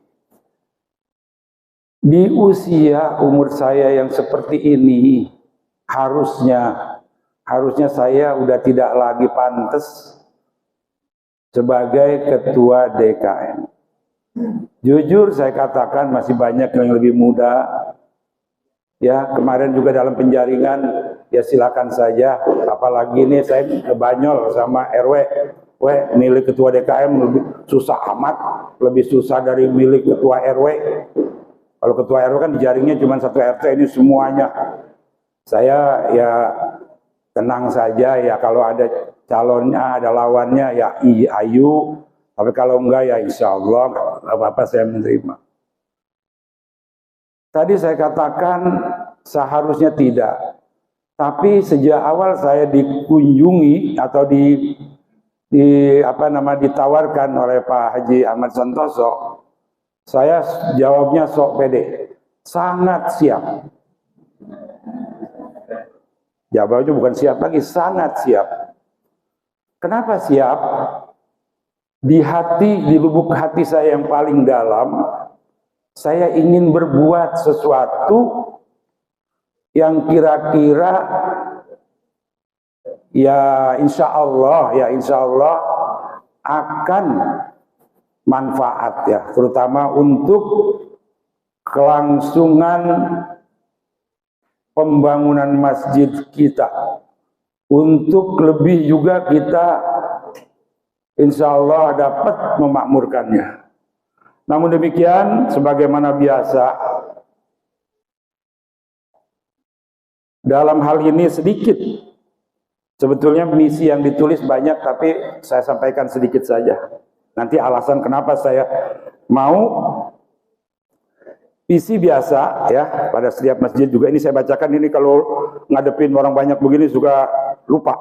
di usia umur saya yang seperti ini, harusnya saya udah tidak lagi pantas sebagai ketua DKM. Jujur saya katakan masih banyak yang lebih muda, Ya, kemarin juga dalam penjaringan, ya silakan saja. Apalagi ini saya ngebanyol sama RW. Milik ketua DKM lebih susah amat, lebih susah dari milik ketua RW. Kalau ketua RW kan dijaringnya cuma satu RT, ini semuanya. Saya ya tenang saja ya, kalau ada calonnya, ada lawannya ya ayu. Tapi kalau enggak ya insya Allah nggak apa-apa, saya menerima. Tadi saya katakan seharusnya tidak, tapi sejak awal saya dikunjungi atau ditawarkan oleh Pak Haji Ahmad Santoso, saya jawabnya sok pede, sangat siap. Jawabnya bukan siap lagi, sangat siap. Kenapa siap? Di lubuk hati saya yang paling dalam, saya ingin berbuat sesuatu yang kira-kira ya insya Allah akan manfaat ya, terutama untuk kelangsungan pembangunan masjid kita, untuk lebih juga kita insya Allah dapat memakmurkannya. Namun demikian, sebagaimana biasa, dalam hal ini sedikit. Sebetulnya misi yang ditulis banyak, tapi saya sampaikan sedikit saja. Nanti alasan kenapa saya mau. Visi biasa ya, pada setiap masjid juga ini saya bacakan, ini kalau ngadepin orang banyak begini suka lupa.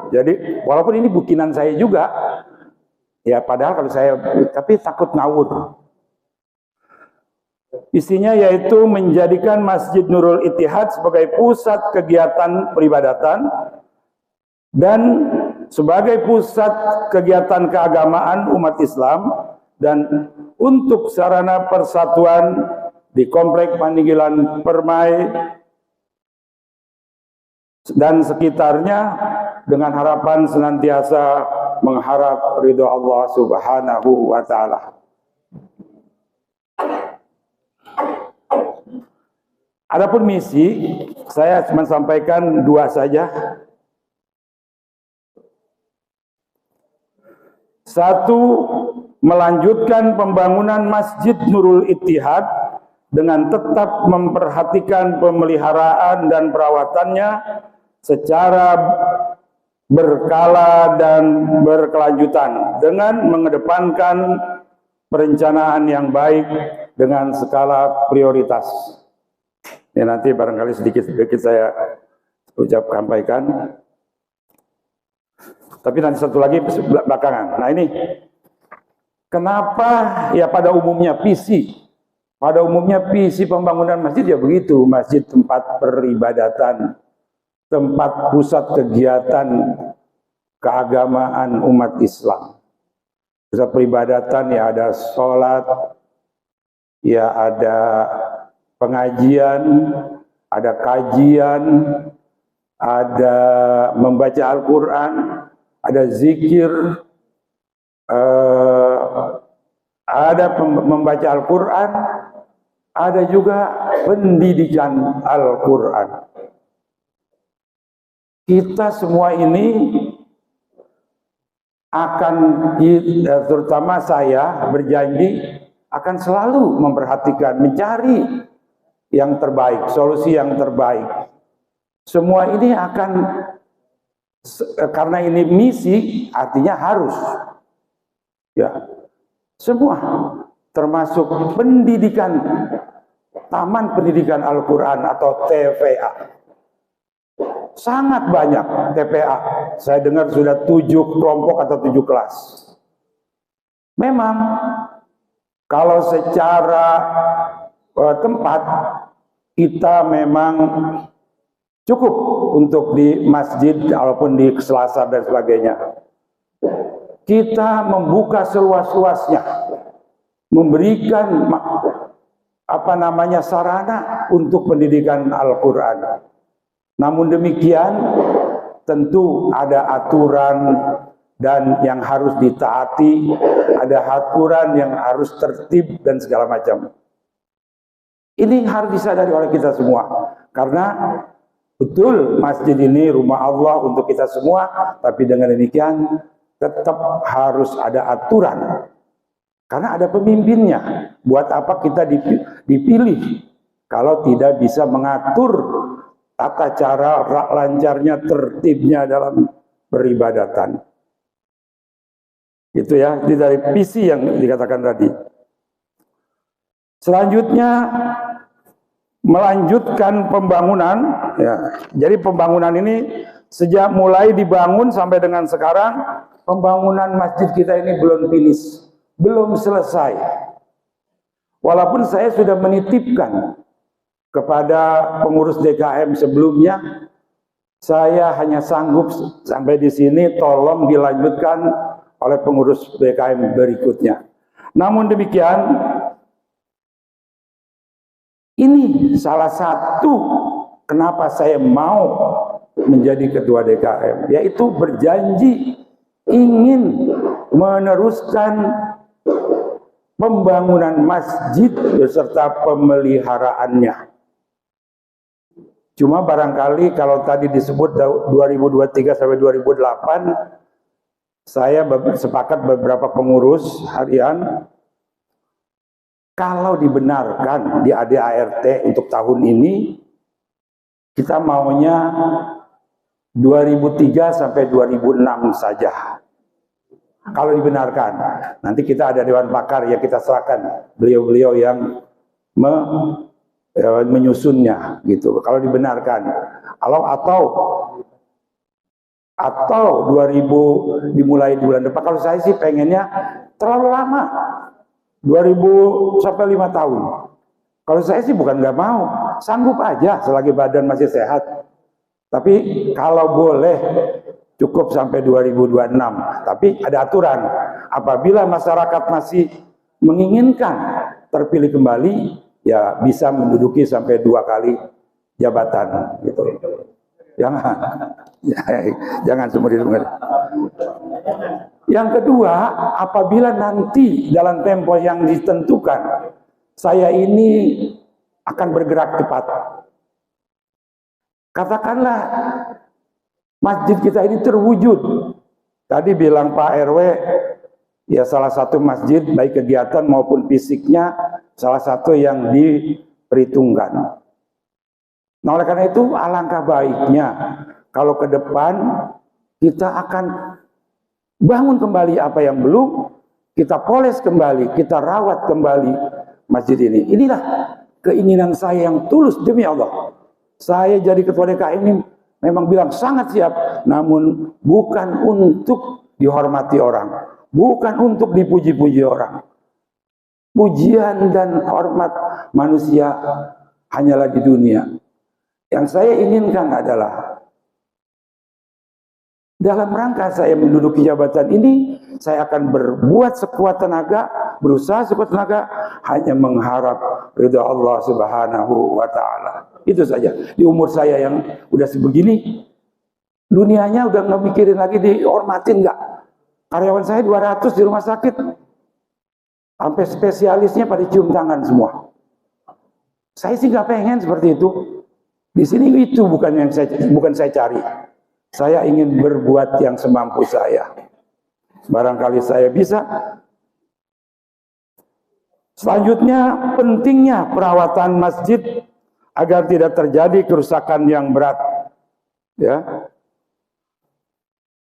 Jadi walaupun ini bukinan saya juga, ya padahal kalau saya, tapi takut ngawur. Isinya yaitu menjadikan Masjid Nurul Ittihad sebagai pusat kegiatan peribadatan dan sebagai pusat kegiatan keagamaan umat Islam, dan untuk sarana persatuan di Komplek Paninggilan Permai dan sekitarnya, dengan harapan senantiasa mengharap ridho Allah Subhanahu wa Ta'ala. Adapun misi, saya cuma sampaikan dua saja. Satu, melanjutkan pembangunan Masjid Nurul Ittihad dengan tetap memperhatikan pemeliharaan dan perawatannya secara berkala dan berkelanjutan, dengan mengedepankan perencanaan yang baik dengan skala prioritas. Ini nanti barangkali sedikit saya sampaikan. Tapi nanti satu lagi belakangan. Nah ini, kenapa ya pada umumnya visi pembangunan masjid ya begitu, masjid tempat peribadatan, tempat pusat kegiatan keagamaan umat Islam. Pusat peribadatan ya ada sholat, ya ada pengajian, ada kajian, ada membaca Al-Quran, ada zikir, ada membaca Al-Quran, ada juga pendidikan Al-Quran. Kita semua ini akan, terutama saya berjanji akan selalu memperhatikan, mencari yang terbaik, solusi yang terbaik. Semua ini akan, karena ini misi, artinya harus. Ya, semua termasuk pendidikan, Taman Pendidikan Al-Quran atau TPA. Sangat banyak TPA. Saya dengar sudah 7 kelompok atau 7 kelas. Memang kalau secara tempat kita memang cukup untuk di masjid walaupun di Selasar dan sebagainya. Kita membuka seluas-luasnya, memberikan sarana untuk pendidikan Al-Quran. Namun demikian tentu ada aturan dan yang harus ditaati, ada aturan yang harus tertib dan segala macam. Ini harus disadari oleh kita semua. Karena betul masjid ini rumah Allah untuk kita semua, tapi dengan demikian tetap harus ada aturan. Karena ada pemimpinnya. Buat apa kita dipilih kalau tidak bisa mengatur tata cara lancarnya, tertibnya dalam beribadatan. Itu ya, itu dari visi yang dikatakan tadi. Selanjutnya melanjutkan pembangunan. Ya, jadi pembangunan ini sejak mulai dibangun sampai dengan sekarang, pembangunan masjid kita ini belum finish, belum selesai. Walaupun saya sudah menitipkan kepada pengurus DKM sebelumnya, saya hanya sanggup sampai di sini, tolong dilanjutkan oleh pengurus DKM berikutnya. Namun demikian, ini salah satu kenapa saya mau menjadi ketua DKM, yaitu berjanji ingin meneruskan pembangunan masjid beserta pemeliharaannya. Cuma barangkali kalau tadi disebut 2023 sampai 2008, saya sepakat beberapa pengurus harian, kalau dibenarkan di ADART untuk tahun ini, kita maunya 2003 sampai 2006 saja. Kalau dibenarkan, nanti kita ada Dewan Pakar yang kita serahkan beliau-beliau yang menyusunnya gitu. Kalau dibenarkan, atau 2000 dimulai di bulan depan. Kalau saya sih pengennya terlalu lama, 2000 sampai 5 tahun. Kalau saya sih bukan nggak mau, sanggup aja selagi badan masih sehat. Tapi kalau boleh cukup sampai 2026. Tapi ada aturan, apabila masyarakat masih menginginkan terpilih kembali, ya bisa menduduki sampai 2 kali jabatan gitu. Jangan semua didengar. Yang kedua, apabila nanti dalam tempo yang ditentukan saya ini akan bergerak cepat, katakanlah masjid kita ini terwujud. Tadi bilang Pak RW, ya salah satu masjid baik kegiatan maupun fisiknya salah satu yang diperhitungkan. Nah, oleh karena itu alangkah baiknya kalau ke depan kita akan bangun kembali apa yang belum, kita poles kembali, kita rawat kembali masjid ini. Inilah keinginan saya yang tulus demi Allah. Saya jadi ketua DKM ini memang bilang sangat siap, namun bukan untuk dihormati orang, bukan untuk dipuji-puji orang. Pujian dan hormat manusia hanyalah di dunia. Yang saya inginkan adalah dalam rangka saya menduduki jabatan ini, saya akan berbuat sekuat tenaga, berusaha sekuat tenaga, hanya mengharap ridha Allah Subhanahu wa Ta'ala. Itu saja. Di umur saya yang udah sebegini, dunianya udah nggak mikirin lagi dihormatin nggak. Karyawan saya 200 di rumah sakit, sampai spesialisnya pada cium tangan semua. Saya sih nggak pengen seperti itu. Di sini itu bukan saya cari. Saya ingin berbuat yang semampu saya. Barangkali saya bisa. Selanjutnya, pentingnya perawatan masjid agar tidak terjadi kerusakan yang berat. Ya,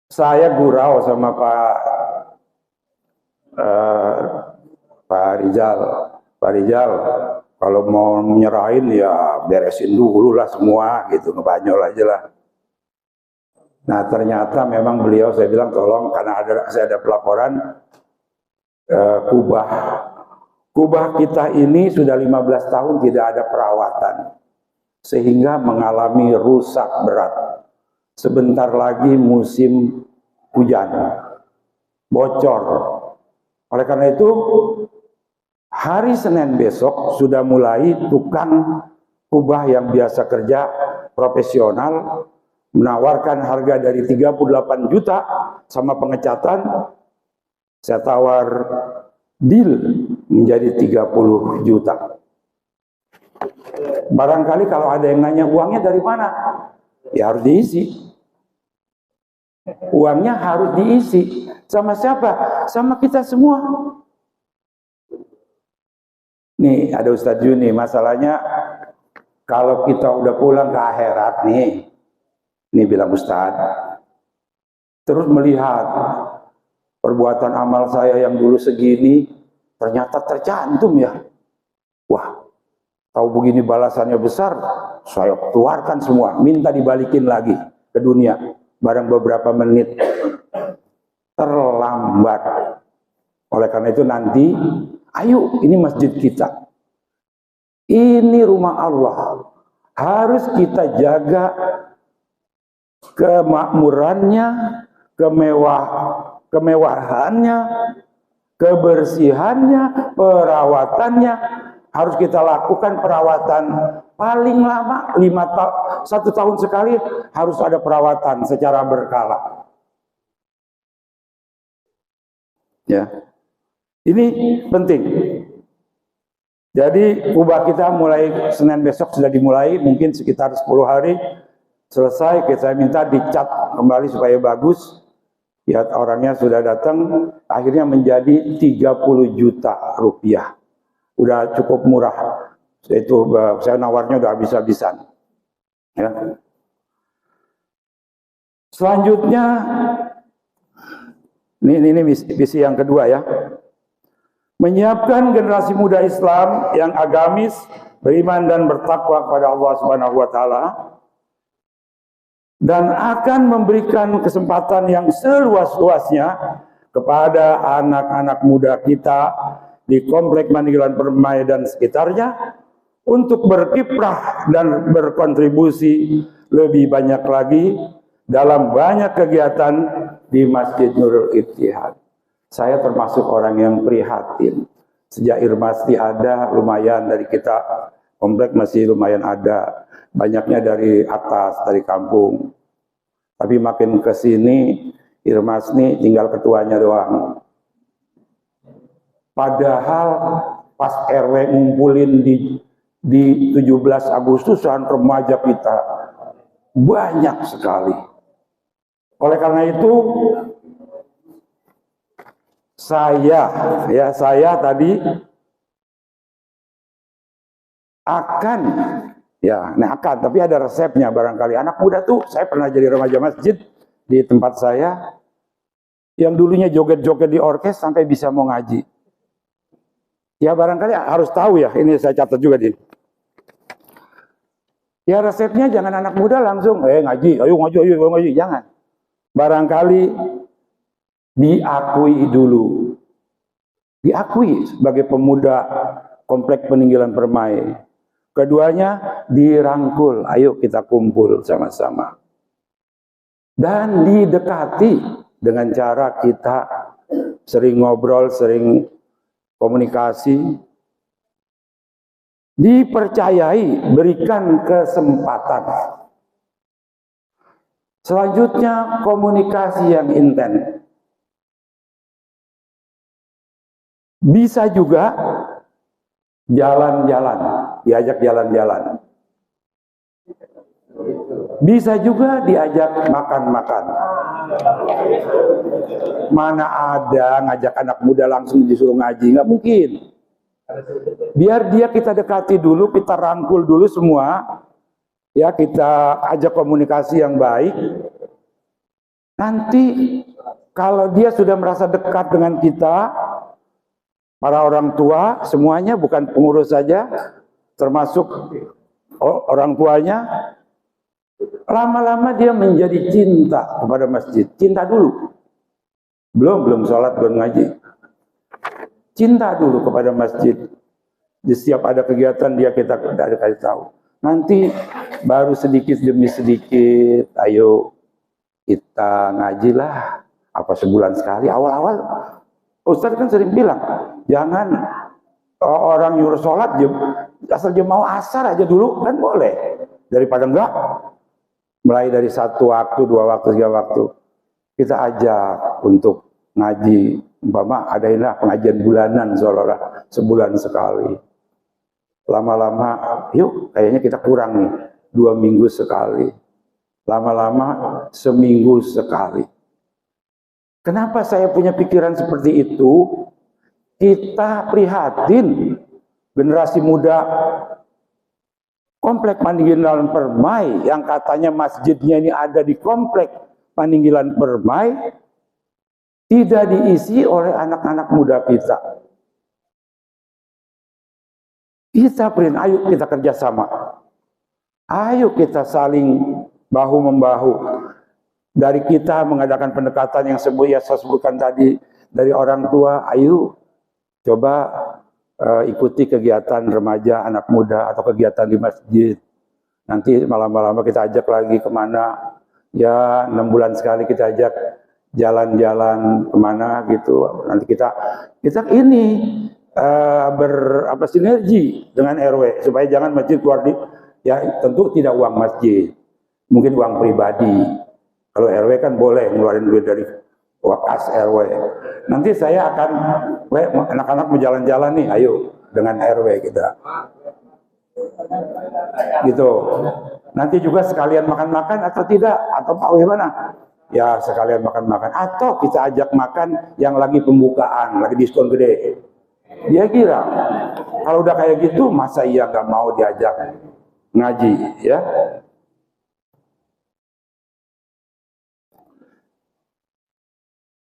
saya gurau sama Pak Rijal, kalau mau menyerahin ya beresin dulu lah semua gitu, ngebanyol aja lah. Nah ternyata memang beliau, saya bilang tolong, karena saya ada pelaporan kubah kita ini sudah 15 tahun tidak ada perawatan, sehingga mengalami rusak berat. Sebentar lagi musim hujan, bocor. Oleh karena itu hari Senin besok sudah mulai tukang kubah yang biasa kerja profesional menawarkan harga dari 38 juta sama pengecatan, saya tawar deal menjadi 30 juta. Barangkali kalau ada yang nanya uangnya dari mana, ya harus diisi. Uangnya harus diisi. Sama siapa? Sama kita semua. Nih ada Ustadz Juni, masalahnya kalau kita udah pulang ke akhirat nih bilang Ustadz, terus melihat perbuatan amal saya yang dulu segini, ternyata tercantum ya. Wah, tahu begini balasannya besar, saya keluarkan semua, minta dibalikin lagi ke dunia. Barang beberapa menit terlambat. Oleh karena itu nanti, ayo ini masjid kita. Ini rumah Allah. Harus kita jaga kemakmurannya, kemewahannya, kebersihannya, perawatannya. Harus kita lakukan perawatan paling lama 1 tahun sekali, harus ada perawatan secara berkala. Ya, ini penting. Jadi ubah kita mulai Senin besok sudah dimulai, mungkin sekitar 10 hari selesai. Kita minta dicat kembali supaya bagus. Ya, orangnya sudah datang, akhirnya menjadi 30 juta rupiah. Udah cukup murah. Itu saya nawarnya udah habis-habisan. Ya. Selanjutnya, ini visi yang kedua ya. Menyiapkan generasi muda Islam yang agamis, beriman dan bertakwa kepada Allah Subhanahu wa taala, dan akan memberikan kesempatan yang seluas-luasnya kepada anak-anak muda kita di Komplek Mandilan Permai dan sekitarnya untuk berkiprah dan berkontribusi lebih banyak lagi dalam banyak kegiatan di Masjid Nurul Ittihad. Saya termasuk orang yang prihatin. Sejak Irmasti ada, lumayan dari kita, komplek masih lumayan ada. Banyaknya dari atas, dari kampung. Tapi makin ke sini, Irmasti tinggal ketuanya doang. Padahal pas RW ngumpulin di 17 Agustusan remaja kita banyak sekali. Oleh karena itu saya tadi akan tapi ada resepnya barangkali. Anak muda tuh, saya pernah jadi remaja masjid di tempat saya yang dulunya joget-joget di orkes sampai bisa mau ngaji. Ya barangkali harus tahu ya, ini saya catat juga di. Ya resepnya jangan anak muda langsung ngaji, ayo ngaji, jangan. Barangkali diakui dulu. Diakui sebagai pemuda Komplek Peninggalan Permai. Keduanya dirangkul, ayo kita kumpul sama-sama. Dan didekati dengan cara kita sering ngobrol, sering komunikasi, dipercayai, berikan kesempatan. Selanjutnya komunikasi yang intens. Bisa juga jalan-jalan, diajak jalan-jalan. Bisa juga diajak makan-makan. Mana ada ngajak anak muda langsung disuruh ngaji, nggak mungkin. Biar dia kita dekati dulu, kita rangkul dulu semua, ya kita ajak komunikasi yang baik. Nanti kalau dia sudah merasa dekat dengan kita, para orang tua semuanya, bukan pengurus saja, termasuk orang tuanya, lama-lama dia menjadi cinta kepada masjid. Cinta dulu. Belum sholat, belum ngaji. Cinta dulu kepada masjid. Di setiap ada kegiatan kita kasih tahu. Nanti baru sedikit demi sedikit, ayo kita ngajilah. Apa sebulan sekali. Awal-awal Ustadz kan sering bilang, jangan orang nyuruh sholat asal dia mau asar aja dulu, kan boleh. Daripada enggak, mulai dari 1 waktu, 2 waktu, 3 waktu, kita ajak untuk ngaji. Umpama adainlah pengajian bulanan seolah-olah sebulan sekali. Lama-lama, yuk kayaknya kita kurang nih, 2 minggu sekali. Lama-lama seminggu sekali. Kenapa saya punya pikiran seperti itu? Kita prihatin generasi muda Komplek Paninggilan Permai yang katanya masjidnya ini ada di Komplek Paninggilan Permai tidak diisi oleh anak-anak muda kita. Kita ayo kita kerjasama. Ayo kita saling bahu-membahu. Dari kita mengadakan pendekatan yang saya sebutkan tadi dari orang tua, ayo coba ikuti kegiatan remaja, anak muda, atau kegiatan di masjid. Nanti malam-malam kita ajak lagi kemana, ya 6 bulan sekali kita ajak jalan-jalan kemana gitu. Nanti kita ini sinergi dengan RW, supaya jangan masjid keluar ya tentu tidak uang masjid, mungkin uang pribadi. Kalau RW kan boleh ngeluarin duit dari wakas RW. Nanti saya akan, anak-anak mau jalan-jalan nih, ayo dengan RW kita. Gitu. Nanti juga sekalian makan-makan atau tidak, atau bagaimana? Ya sekalian makan-makan, atau kita ajak makan yang lagi pembukaan, lagi diskon gede. Dia kira kalau udah kayak gitu, masa iya nggak mau diajak ngaji, ya?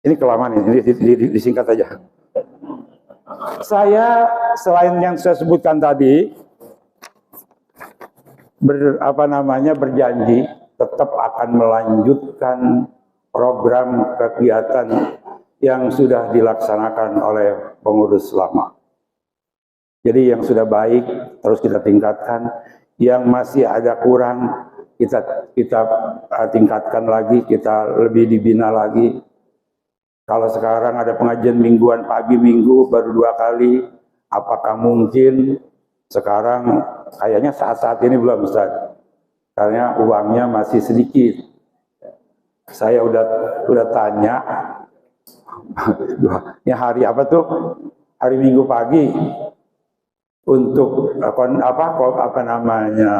Ini kelamaan ini, disingkat saja. Saya selain yang saya sebutkan tadi, berjanji tetap akan melanjutkan program kegiatan yang sudah dilaksanakan oleh pengurus lama. Jadi yang sudah baik terus kita tingkatkan, yang masih ada kurang kita tingkatkan lagi, kita lebih dibina lagi. Kalau sekarang ada pengajian mingguan pagi minggu baru 2 kali, apakah mungkin sekarang kayaknya saat-saat ini belum, Ustaz? Karena uangnya masih sedikit. Saya udah tanya, ya hari apa tuh? Hari Minggu pagi untuk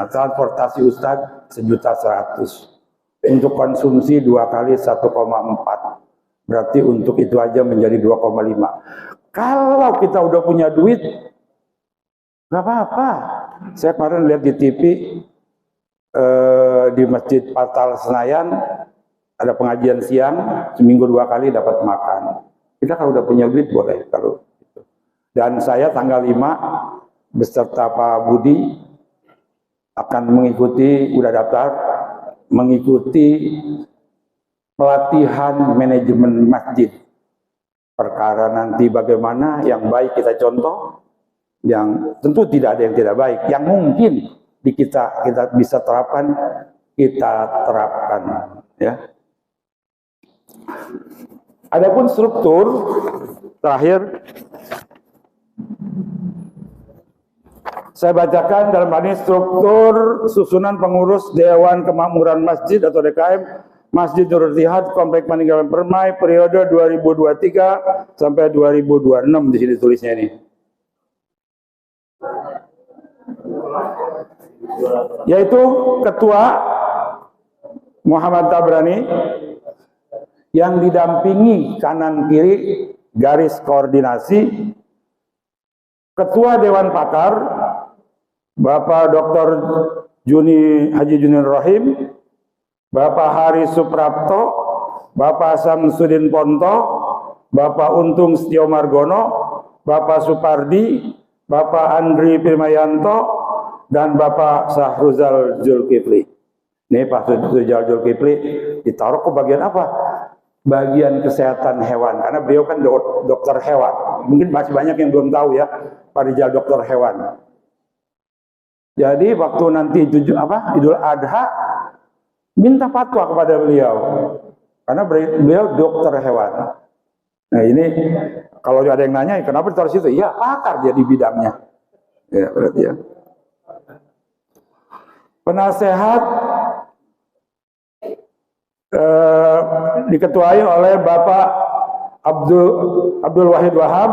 transportasi Ustaz 1.100.000. Untuk konsumsi 2 kali 1,4. Berarti untuk itu aja menjadi 2,5. Kalau kita udah punya duit, nggak apa-apa. Saya kemarin lihat di TV di Masjid Patal Senayan ada pengajian siang, seminggu 2 kali dapat makan. Kita kalau udah punya duit boleh kalau gitu. Dan saya tanggal 5 beserta Pak Budi akan mengikuti, udah daftar, mengikuti pelatihan manajemen masjid. Perkara nanti bagaimana yang baik kita contoh, yang tentu tidak ada yang tidak baik, yang mungkin di kita bisa terapkan, kita terapkan, ya. Adapun struktur terakhir saya bacakan dalam hal ini struktur susunan pengurus Dewan Kemakmuran Masjid atau DKM Masjid Nurul Tihad Komplek Paninggilan Permai periode 2023 sampai 2026 di sini tulisnya ini. Yaitu Ketua Muhammad Tabrani yang didampingi kanan kiri garis koordinasi Ketua Dewan Pakar Bapak Dr. Haji Junior Rahim, Bapak Hari Suprapto, Bapak Samsudin Ponto, Bapak Untung Setio Margono, Bapak Supardi, Bapak Andri Firmayanto, dan Bapak Sahruzal Zulkifli. Ini Pak Sahruzal Zulkifli ditaruh ke bagian apa? Bagian kesehatan hewan, karena beliau kan dokter hewan. Mungkin masih banyak yang belum tahu ya, Pak Rizal dokter hewan. Jadi waktu nanti Idul Adha, minta fatwa kepada beliau, karena beliau dokter hewan. Nah ini kalau ada yang nanya, kenapa ditaruh situ? Ya pakar dia di bidangnya. Ya berarti ya. Penasehat diketuai oleh Bapak Abdul Wahid Wahab,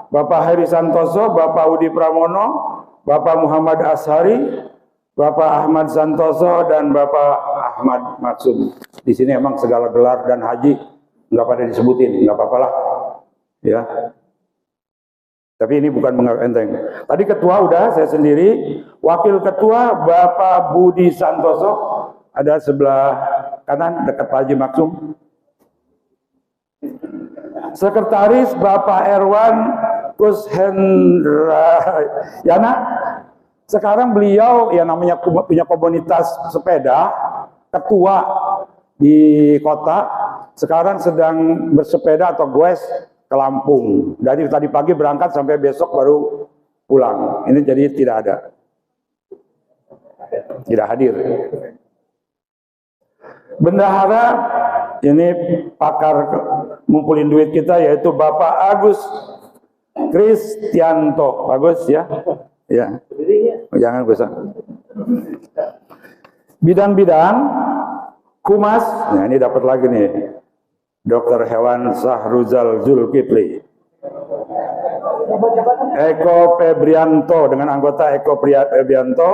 Bapak Heri Santoso, Bapak Udi Pramono, Bapak Muhammad Ashari, Bapak Ahmad Santoso, dan Bapak Ahmad Maksum. Di sini emang segala gelar dan haji nggak pada disebutin, nggak apa-apa lah, ya. Tapi ini bukan menganggap enteng. Tadi ketua udah saya sendiri, wakil ketua Bapak Budi Santoso ada sebelah kanan dekat Pak Haji Maksum. Sekretaris Bapak Erwan Kushendra Yana. Sekarang beliau ya namanya punya komunitas sepeda, ketua di kota. Sekarang sedang bersepeda atau goes ke Lampung. Dari tadi pagi berangkat sampai besok baru pulang. Ini jadi tidak ada. Tidak hadir. Bendahara ini pakar ngumpulin duit kita yaitu Bapak Agus Kristianto. Bagus ya. Ya. Jangan Gus. Bidang-bidang Humas. Nah, ini dapat lagi nih. Dr. Hewan Sahruzal Zulkifli. Eko Febrianto dengan anggota Eko Febrianto,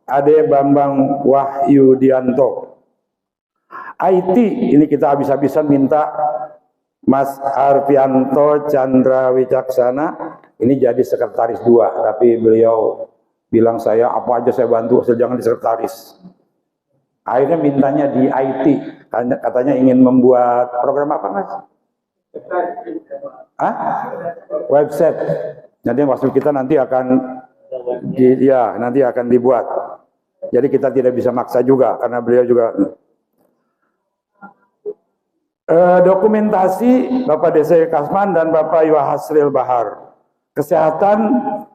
Ade Bambang Wahyudianto. IT ini kita habis-habisan minta Mas Arfianto Chandra Wicaksana ini jadi sekretaris 2, tapi beliau bilang saya apa aja saya bantu, asal jangan di sekretaris. Akhirnya mintanya di IT, katanya ingin membuat program apa Mas? Hah? Website. Nanti maksud kita nanti akan nanti akan dibuat. Jadi kita tidak bisa maksa juga karena beliau juga dokumentasi Bapak DC Kasman dan Bapak Yuhasril Bahar. Kesehatan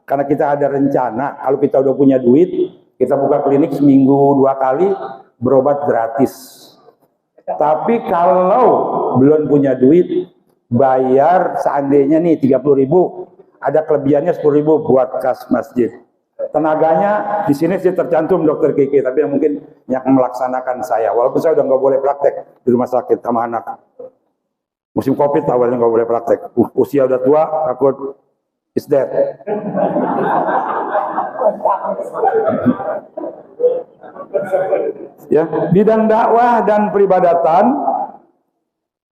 karena kita ada rencana kalau kita udah punya duit, kita buka klinik seminggu 2 kali berobat gratis. Tapi kalau belum punya duit, bayar seandainya nih 30.000, ada kelebihannya 10.000 buat kas masjid. Tenaganya di sini sih tercantum Dokter Kiki, tapi mungkin yang melaksanakan saya. Walaupun saya udah nggak boleh praktek di rumah sakit sama anak. Musim Covid awalnya nggak boleh praktek. Usia udah tua, takut is dead. Ya, bidang dakwah dan peribadatan.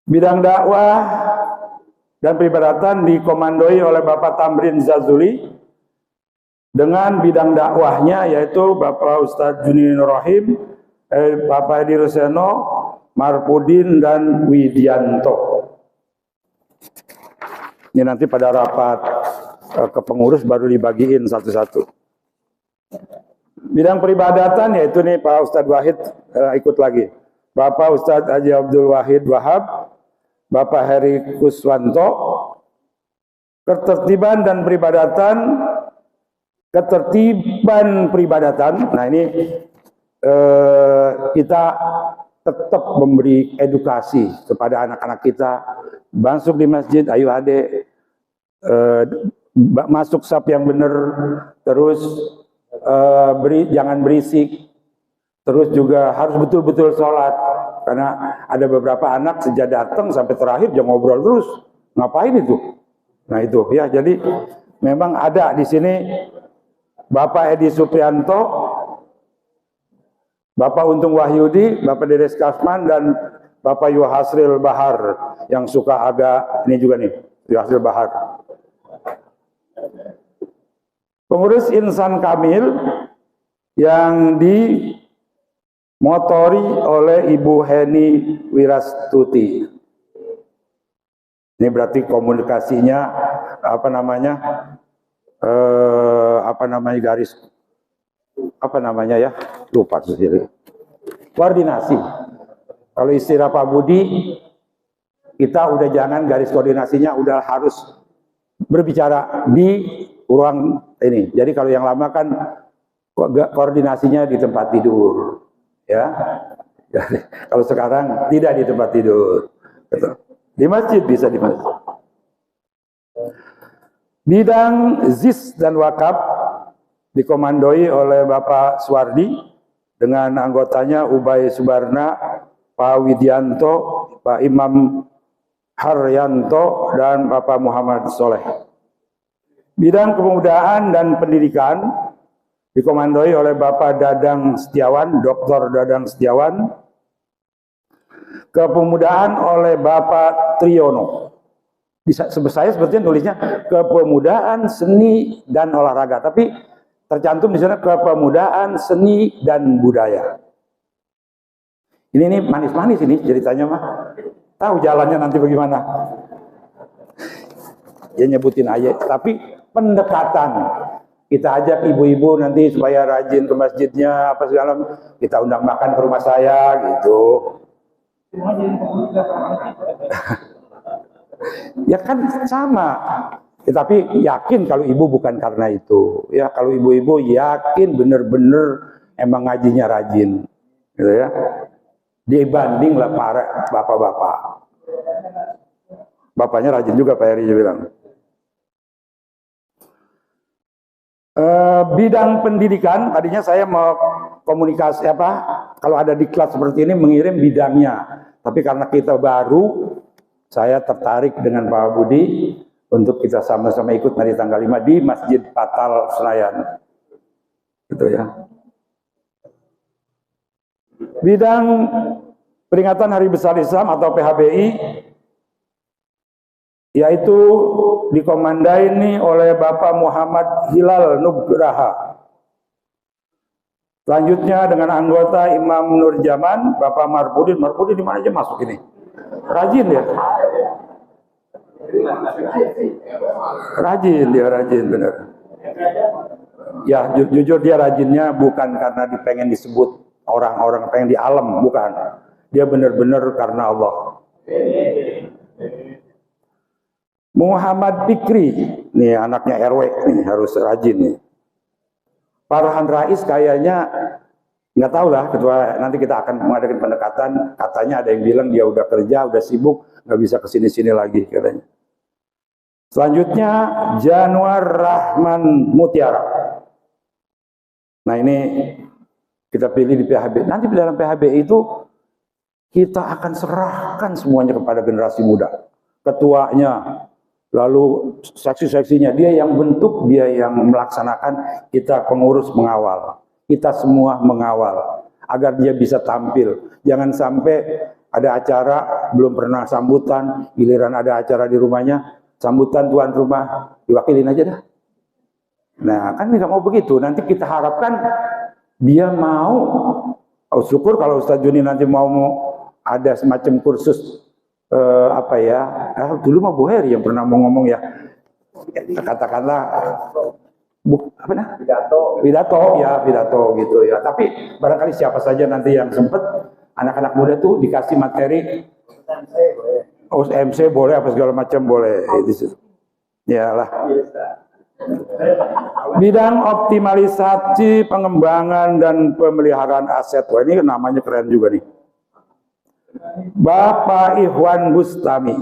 Bidang dakwah dan peribadatan dikomandoi oleh Bapak Tamrin Zazuli dengan bidang dakwahnya yaitu Bapak Ustadz Juni Nur Rahim, Bapak Edi Ruseno, Marpudin dan Widianto. Ini nanti pada rapat ke pengurus baru dibagiin satu-satu. Bidang peribadatan yaitu nih Pak Ustadz Wahid ikut lagi. Bapak Ustadz Haji Abdul Wahid Wahab, Bapak Heri Kuswanto. Ketertiban dan peribadatan. Ketertiban peribadatan. Nah ini kita tetap memberi edukasi kepada anak-anak kita. Masuk di masjid, ayo adik, masuk saf yang benar, terus jangan berisik, terus juga harus betul-betul sholat. Karena ada beberapa anak sejak datang sampai terakhir jangan ngobrol terus, ngapain itu? Nah itu ya, jadi memang ada di sini Bapak Edi Suprianto, Bapak Untung Wahyudi, Bapak Dedes Kasman, dan Bapak Yuhasril Bahar yang suka agak ini juga nih, Yuhasril Bahar. Pengurus Insan Kamil yang dimotori oleh Ibu Heni Wirastuti. Ini berarti komunikasinya apa namanya garis apa namanya ya, lupa sendiri. Koordinasi. Kalau istilah Pak Budi, kita udah jangan garis koordinasinya udah harus berbicara di ruang ini. Jadi kalau yang lama kan koordinasinya di tempat tidur, ya. Jadi, kalau sekarang tidak di tempat tidur, di masjid bisa di masjid. Bidang ZIS dan wakaf dikomandoi oleh Bapak Suwardi dengan anggotanya Ubay Subarna, Pak Widianto, Pak Imam Haryanto, dan Bapak Muhammad Soleh. Bidang kepemudaan dan pendidikan dikomandoi oleh Bapak Dadang Setiawan, Dr. Dadang Setiawan. Kepemudaan oleh Bapak Triyono. Saya sebetulnya nulisnya kepemudaan seni dan olahraga, tapi tercantum di sana kepemudaan seni dan budaya. Ini manis-manis ini ceritanya mah. Tahu jalannya nanti bagaimana. Ya nyebutin aja, tapi pendekatan. Kita ajak ibu-ibu nanti supaya rajin ke masjidnya apa segala, kita undang makan ke rumah saya gitu. Ya kan sama. Tetapi yakin kalau ibu bukan karena itu. Ya kalau ibu-ibu yakin bener-bener emang ngajinya rajin, gitu ya. Dibandinglah para bapak-bapak. Bapaknya rajin juga Pak Heri bilang. Bidang pendidikan tadinya saya mau komunikasi kalau ada di kelas seperti ini mengirim bidangnya, tapi karena kita baru, saya tertarik dengan Pak Budi untuk kita sama-sama ikut nanti tanggal 5 di Masjid Patal Senayan, gitu ya. Bidang peringatan Hari Besar Islam atau PHBI, yaitu dikomandai oleh Bapak Muhammad Hilal Nugraha. Selanjutnya dengan anggota Imam Nurjaman, Bapak Marpudin. Marpudin di mana aja masuk ini? Rajin ya? Rajin dia, rajin bener. Ya jujur dia rajinnya bukan karena pengen disebut orang-orang, pengen di alam, bukan. Dia benar-benar karena Allah. Muhammad Fikri, nih anaknya RW, nih harus rajin nih. Farhan Rais kayaknya nggak tahu lah, ketua nanti kita akan mengadakan pendekatan. Katanya ada yang bilang dia udah kerja, udah sibuk, nggak bisa kesini-sini lagi katanya. Selanjutnya Januar Rahman Mutiara. Nah ini kita pilih di PHB. Nanti di dalam PHB itu kita akan serahkan semuanya kepada generasi muda. Ketuanya, lalu seksi-seksinya, dia yang bentuk, dia yang melaksanakan, kita pengurus mengawal. Kita semua mengawal agar dia bisa tampil. Jangan sampai ada acara belum pernah sambutan, giliran ada acara di rumahnya, sambutan tuan rumah diwakilin aja dah. Nah kan nggak mau begitu. Nanti kita harapkan dia mau. Oh, syukur kalau Ustaz Juni nanti mau ada semacam kursus dulu mah Bu Heri yang pernah mau ngomong ya, katakanlah pidato gitu ya. Tapi barangkali siapa saja nanti yang sempat, anak-anak muda tuh dikasih materi MC boleh, apa segala macam boleh. Ya lah. Bidang optimalisasi pengembangan dan pemeliharaan aset. Wah ini namanya keren juga nih. Bapak Ikhwan Bustami,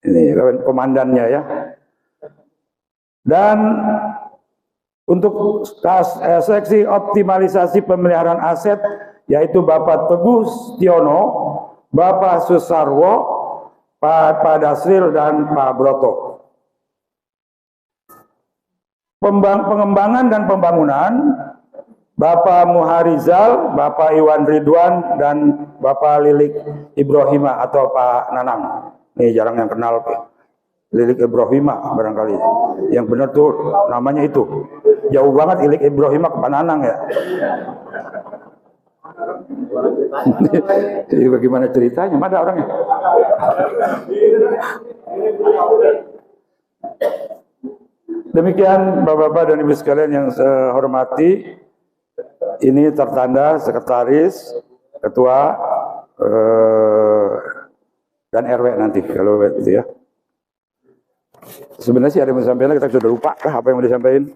ini komandannya ya. Dan untuk seksi optimalisasi pemeliharaan aset, yaitu Bapak Teguh Setiono, Bapak Susarwo, Pak Dasril, dan Pak Broto. Pengembangan dan pembangunan, Bapak Muharizal, Bapak Iwan Ridwan, dan Bapak Lilik Ibrahima atau Pak Nanang. Ini jarang yang kenal Lilik Ibrahima barangkali. Yang benar tuh namanya itu. Jauh banget Lilik Ibrahima ke Pak Nanang ya. Jadi bagaimana ceritanya? Mana orangnya? Demikian Bapak-bapak dan Ibu sekalian yang saya hormati. Ini tertanda sekretaris, ketua, dan RW nanti kalau itu ya. Sebenarnya sih ada yang disampaikan, kita sudah lupa apa yang mau disampaikan.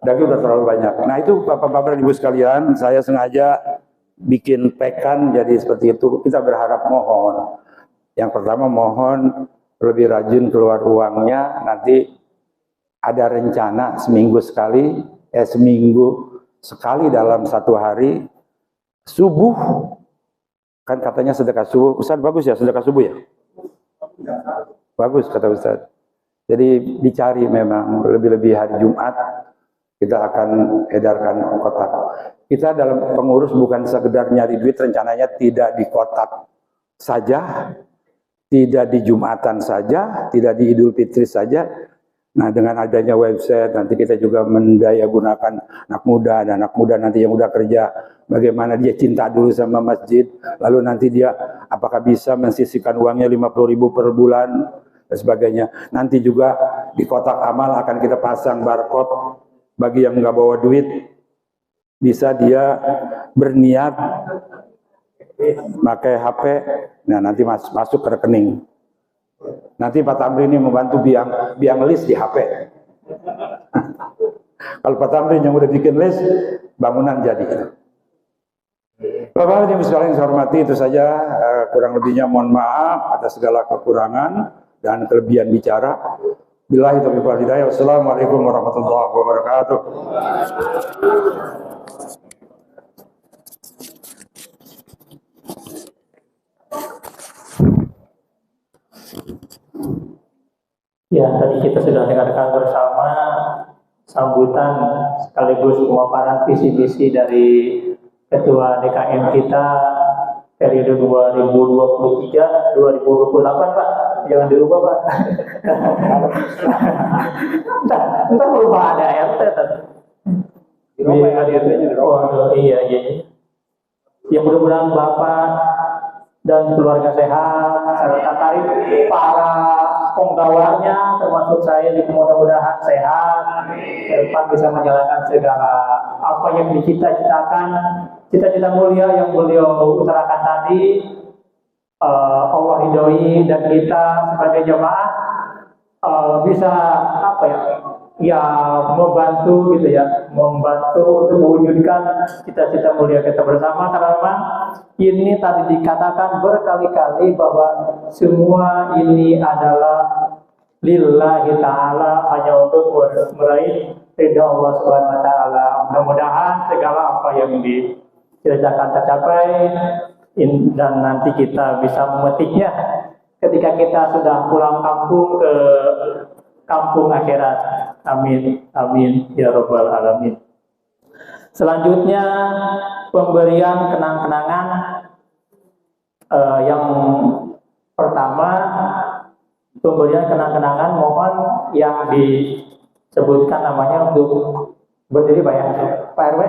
Dan udah terlalu banyak. Nah itu Bapak-bapak dan Ibu sekalian, saya sengaja bikin pekan jadi seperti itu. Kita berharap mohon. Yang pertama mohon lebih rajin keluar uangnya. Nanti ada rencana seminggu sekali dalam satu hari subuh, kan katanya sedekah subuh. Ustaz bagus ya sedekah subuh ya? Bagus kata Ustaz. Jadi dicari memang lebih-lebih hari Jumat kita akan edarkan kotak. Kita dalam pengurus bukan sekedar nyari duit, rencananya tidak di kotak saja, tidak di Jumatan saja, tidak di Idul Fitri saja. Nah, dengan adanya website nanti kita juga mendaya gunakan anak muda, dan anak muda nanti yang udah kerja, bagaimana dia cinta dulu sama masjid, lalu nanti dia apakah bisa mensisihkan uangnya 50.000 per bulan dan sebagainya. Nanti juga di kotak amal akan kita pasang barcode, bagi yang nggak bawa duit bisa dia berniat pakai HP, nah nanti masuk ke rekening. Nanti Pak Tamrin ini membantu biang list di HP. Kalau Pak Tamrin yang udah bikin list, bangunan jadi. Bapak yang sekalian saya hormati, itu saja, kurang lebihnya mohon maaf atas segala kekurangan dan kelebihan bicara. Billahi taufiq wal hidayah. Wassalamualaikum warahmatullahi wabarakatuh. Ya, tadi kita sudah dengarkan bersama sambutan sekaligus pemaparan visi-misi dari Ketua DKM kita periode 2023-2028, Pak. Jangan dirubah, Pak. Entah berubah ada RT. Oh, iya. Ya, mudah-mudahan Bapak dan keluarga sehat, serta tarik para penggawaannya, termasuk saya, mudah-mudahan sehat, ke depan bisa menjalankan segala apa yang dicita-citakan, cita-cita mulia yang beliau utarakan tadi. Allah ridhoi dan kita sebagai jemaah bisa membantu untuk mewujudkan cita-cita mulia kita bersama, karena memang ini tadi dikatakan berkali-kali bahwa semua ini adalah lillahi ta'ala, hanya untuk meraih ridha Allah Subhanahu wa ta'ala. Mudah-mudahan segala apa yang diceritakan tercapai dan nanti kita bisa memetiknya ketika kita sudah pulang kampung ke kampung akhirat. Amin, amin ya rabbal alamin. Selanjutnya pemberian kenang-kenangan. Yang pertama, pemberian kenang-kenangan, mohon yang disebutkan namanya untuk berdiri, Pak ya, Pak RW.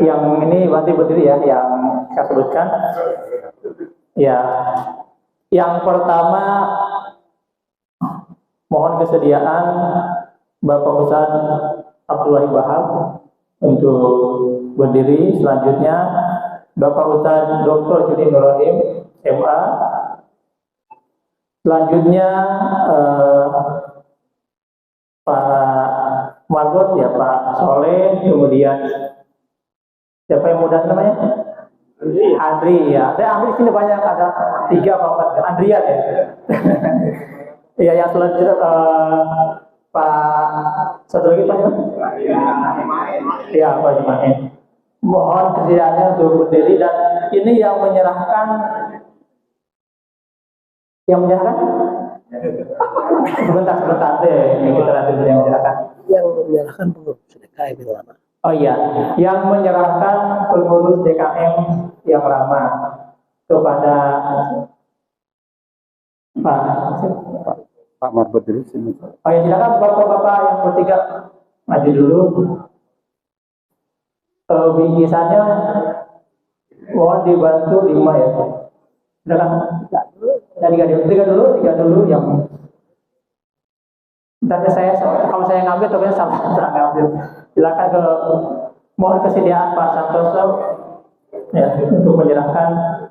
Yang ini berarti berdiri ya, yang saya sebutkan. Ya, yang pertama mohon kesediaan Bapak Ustadz Abdullah Bahab untuk berdiri. Selanjutnya Bapak Ustadz Dr. Juni Nurahim MA. Selanjutnya Pak Margot ya, Pak Soleh, kemudian siapa yang muda namanya? Andri ya. Andri sini banyak, ada 3 apa 4 Andrian ya. Iya, yang selanjutnya Pak satu lagi Pak. Iya, Pak Jumain. Mohon kesediaannya untuk berdiri, dan ini yang menyerahkan sebentar deh, kita nanti yang menyerahkan. Yang menyerahkan pengurus DKM yang lama. Oh iya, yang menyerahkan pengurus DKM yang lama kepada Pak Marbot dulu sini. Oh ya, silakan bapak-bapak yang bertiga maju dulu. Bingkisannya mohon dibantu 5 ya. Silakan. Tiga dulu yang. Dan kalau saya ngambil, terus salah ngambil. Silakan mohon kesediaan Pak Santoso ya untuk menyerahkan.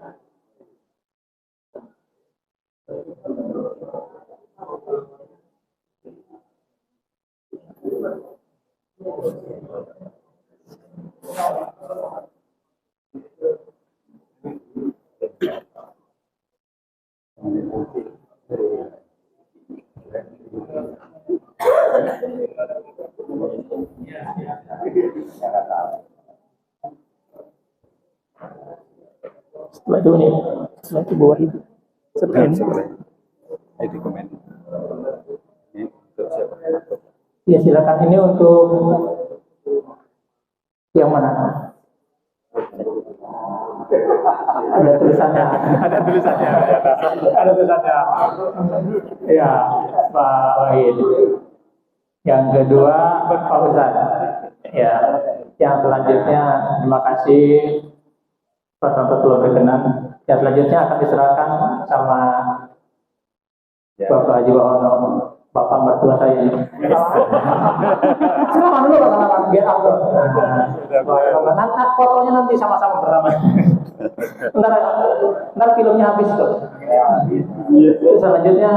Setelah itu nih, setelah itu bawah ibu. Setelah ini. Ini komen. Ini untuk siapa? Ya silakan, ini untuk yang mana? Ada tulisannya. Ada tulisannya. Ada tulisannya. Ya, Pak Wahid. Yang kedua, Pak Ustaz. Ya, yang selanjutnya terima kasih Pak Santo telah berkenan. Yang selanjutnya akan diserahkan sama Bapak Haji Wahono, Bapak mertua saya. Selamat dulu Pak, selamat biar aku. Nanti fotonya nanti sama-sama bersama. Ntar filmnya habis tuh. Selanjutnya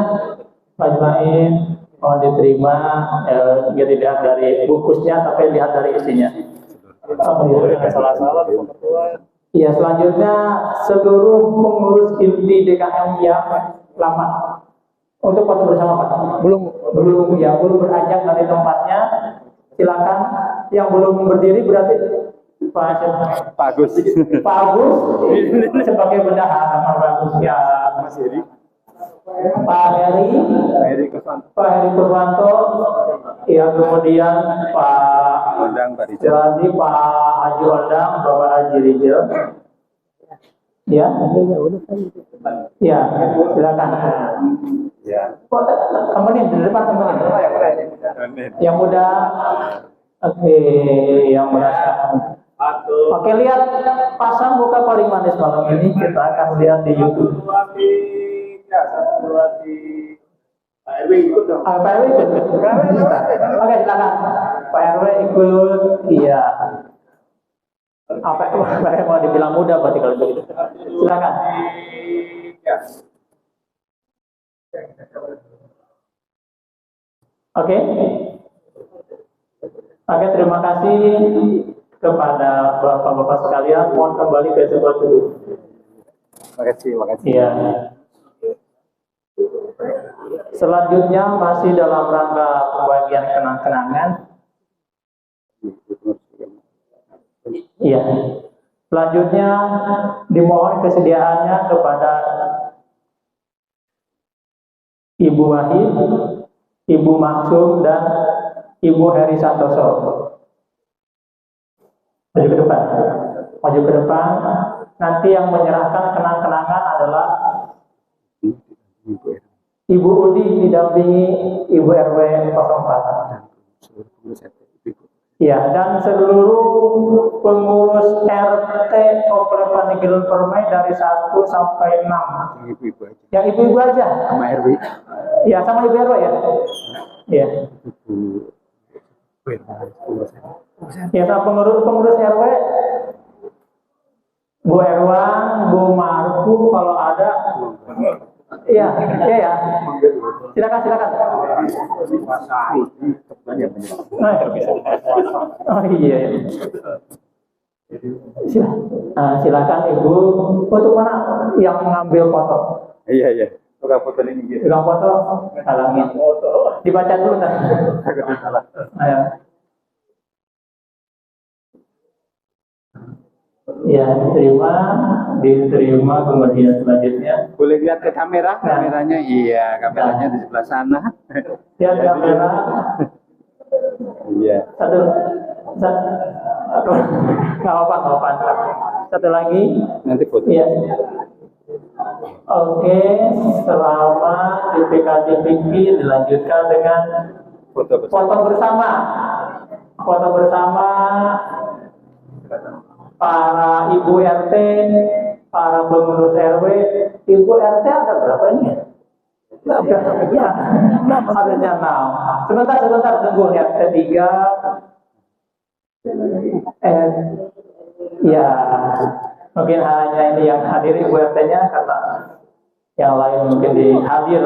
Pak Jumain mohon diterima, ya tidak dari bungkusnya tapi lihat dari isinya. Salah-salah Iya, selanjutnya seluruh pengurus inti DKM yang lama untuk foto bersama Pak. Belum beranjak dari tempatnya. Silakan. Yang belum berdiri berarti Pak Agus. Pak Agus sebagai bendahara, Pak Agus ya. Mas Heri. Pak Heri Kuswanto, ya kemudian Pak Ondang, Pak Rijal. Jadi Pak Haji Ondang, Bapak Haji Rijal. Ya, ya, silakan. Ya. Temenin di depan temenin. Yang muda, oke, yang muda. Oke, lihat pasang muka paling manis malam ini kita akan lihat di YouTube. Pak RW ikut dong. Pak RW ikut. Oke, silakan. Pak RW ikut. Iya. Apa yang mau dibilang muda berarti kalau begitu. Silakan. Oke. Oke, terima kasih kepada bapak-bapak sekalian. Mohon kembali ke tempat duduk. Makasih. Iya. Selanjutnya masih dalam rangka pembagian kenang-kenangan. Iya. Selanjutnya dimohon kesediaannya kepada Ibu Wahid, Ibu Maksum dan Ibu Heri Santoso. Maju ke depan. Maju ke depan. Nanti yang menyerahkan kenang-kenangan adalah Ibu Udi didampingi Ibu RW 04. Ya, dan seluruh pengurus RT Komplek Panegel Permai dari 1 sampai 6. Yang ibu-ibu aja. Sama RW. Ya, sama Ibu RW ya. Ya. Ya, sama pengurus RW. Bu Erwan, Bu Marku kalau ada. Iya. Silakan. Oh iya. Silakan Ibu. Untuk mana yang mengambil foto? Iya. Tukang foto ini gitu. Tukang foto, halangin. Dibaca dulu kan? Ayo. Ya, diterima kemudian selanjutnya. Boleh lihat ke kamera? Kameranya, iya, kameranya di sebelah sana. Lihat kamera. Iya. Satu. Nggak apa-apa. Satu lagi. Nanti foto. Iya. Oke, selama DPKTPK dilanjutkan dengan foto bersama. Foto bersama para Ibu RT, para pengurus RW. Ibu RT ada berapa ini? Ya, adanya 6. Sebentar, tunggu ya. RT 3. Ya, mungkin hanya ini yang hadir Ibu RT-nya karena yang lain mungkin hadir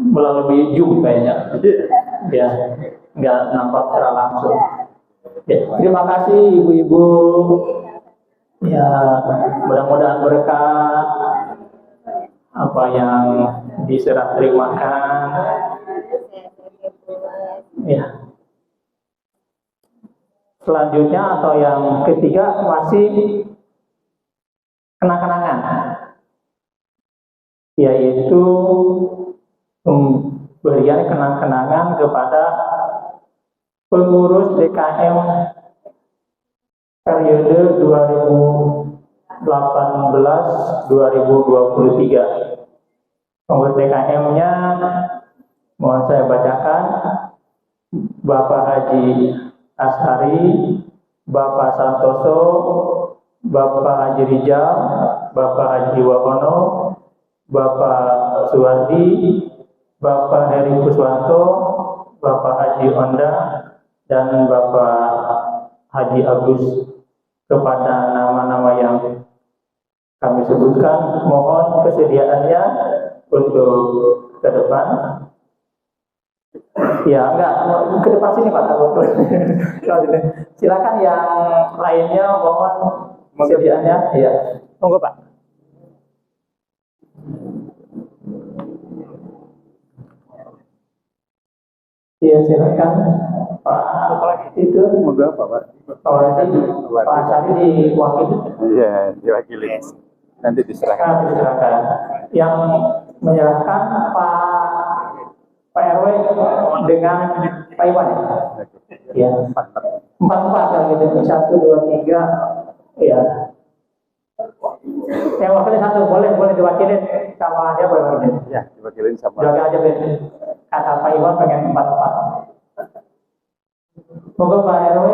melalui Zoom kayaknya. Ya, nggak nampak secara langsung. Ya, terima kasih ibu-ibu. Ya, mudah-mudahan berkah apa yang diserah terimakan. Ya. Selanjutnya atau yang ketiga masih kenang-kenangan, yaitu pemberian kenang-kenangan kepada pengurus DKM periode 2018-2023. Pengurus DKM-nya mohon saya bacakan: Bapak Haji Ashari, Bapak Santoso, Bapak Haji Rijal, Bapak Haji Wahono, Bapak Suwardi, Bapak Heri Kuswanto, Bapak Haji Onda, dan Bapak Haji Agus. Kepada nama-nama yang kami sebutkan, mohon kesediaannya untuk ke depan. Ya, enggak, ke depan sini Pak. Silakan yang lainnya, mohon kesediaannya. Ya, monggo Pak. Iya, silakan Pak. Itu Semoga apa Pak? Pak Ashari diwakili. Iya, diwakili. Nanti diserahkan. Diserahkan. Yang menyerahkan Pak RW dengan Pak Iwan ya? Iya. 4 yang gitu. 1, 2, 3. Iya. Yang wakilnya 1 boleh diwakilin sama siapa yang wakilin? Ya, diwakilin sama. Jaga aja Ben. Kata Pak Iwan pengen 4. Moga Pak RW,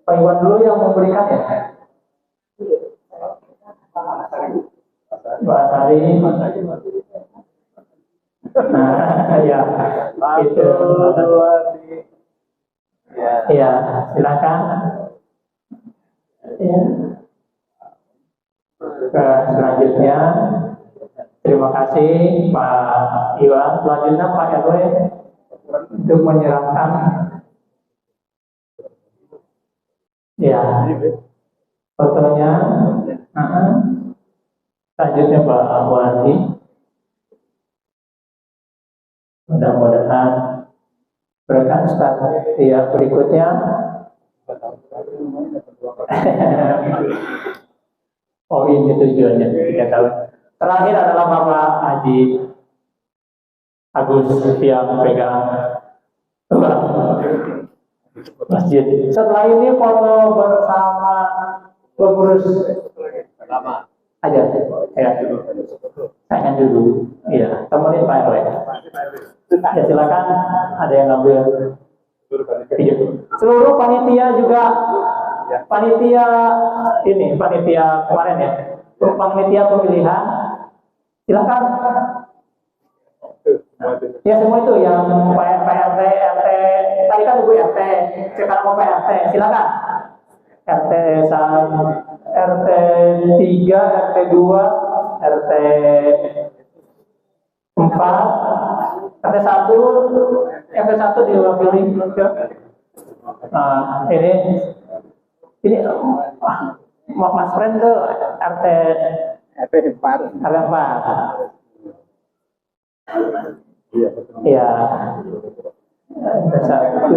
Pak Iwan dulu yang memberikan ya. Pak Ashari. Nah, ya, itu. Ya, silakan. Ya. Selanjutnya, terima kasih Pak Iwan. Selanjutnya Pak RW untuk menyerahkan. Ya, fotonya. Selanjutnya Pak Wadi. Mudah-mudahan berkah Ustaz. Ya, berikutnya. Oh, ini tujuannya 3 tahun. Terakhir adalah Bapak Haji Agus yang pegang masjid. Setelah ini foto bersama pengurus lama aja. Ya, saya dulu. Iya, temenin Pak RW. Ya, silakan. Ada yang ngambil. Seluruh panitia juga, panitia kemarin ya, panitia pemilihan, silakan. Ya, semua itu yang PRT, RT, tadi kan Ibu RT, sekarang mau PRT, silakan. RT 3, RT 2, RT 4, RT 1 diwakili ke. Nah, ini Mas Friend tuh RT 4. Iya. Ada 1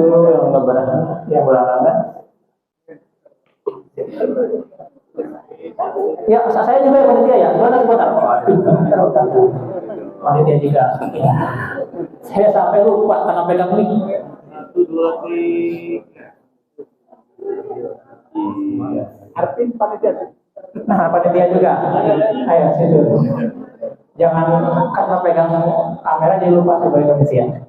yang berhalangan. Ya, saya juga panitia ya. Sebentar. Panitia juga. Ya. Saya sampai lupa karena pegang mic. 1, 2, 3. Artin panitia. Nah, panitia juga. Ayo situ. Jangan karena pegang kamera jadi lupa sebagai panitia.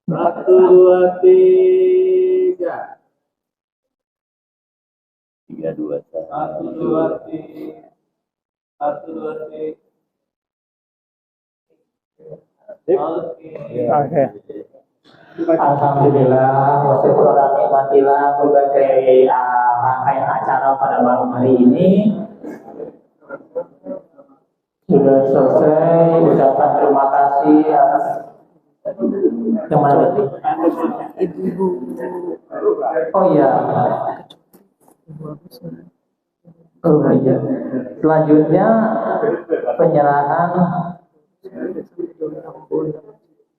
Satu, dua, tiga. 3, 2, 1. 1, 2, 3. 1, 2, 3. Oke. Alhamdulillah, wasyukur nikmatillah berbagai rangkaian acara pada malam hari ini sudah selesai. Ucapan terima kasih atas yang mana tadi? Ibu. Oh iya. Oh iya. Selanjutnya penyerahan.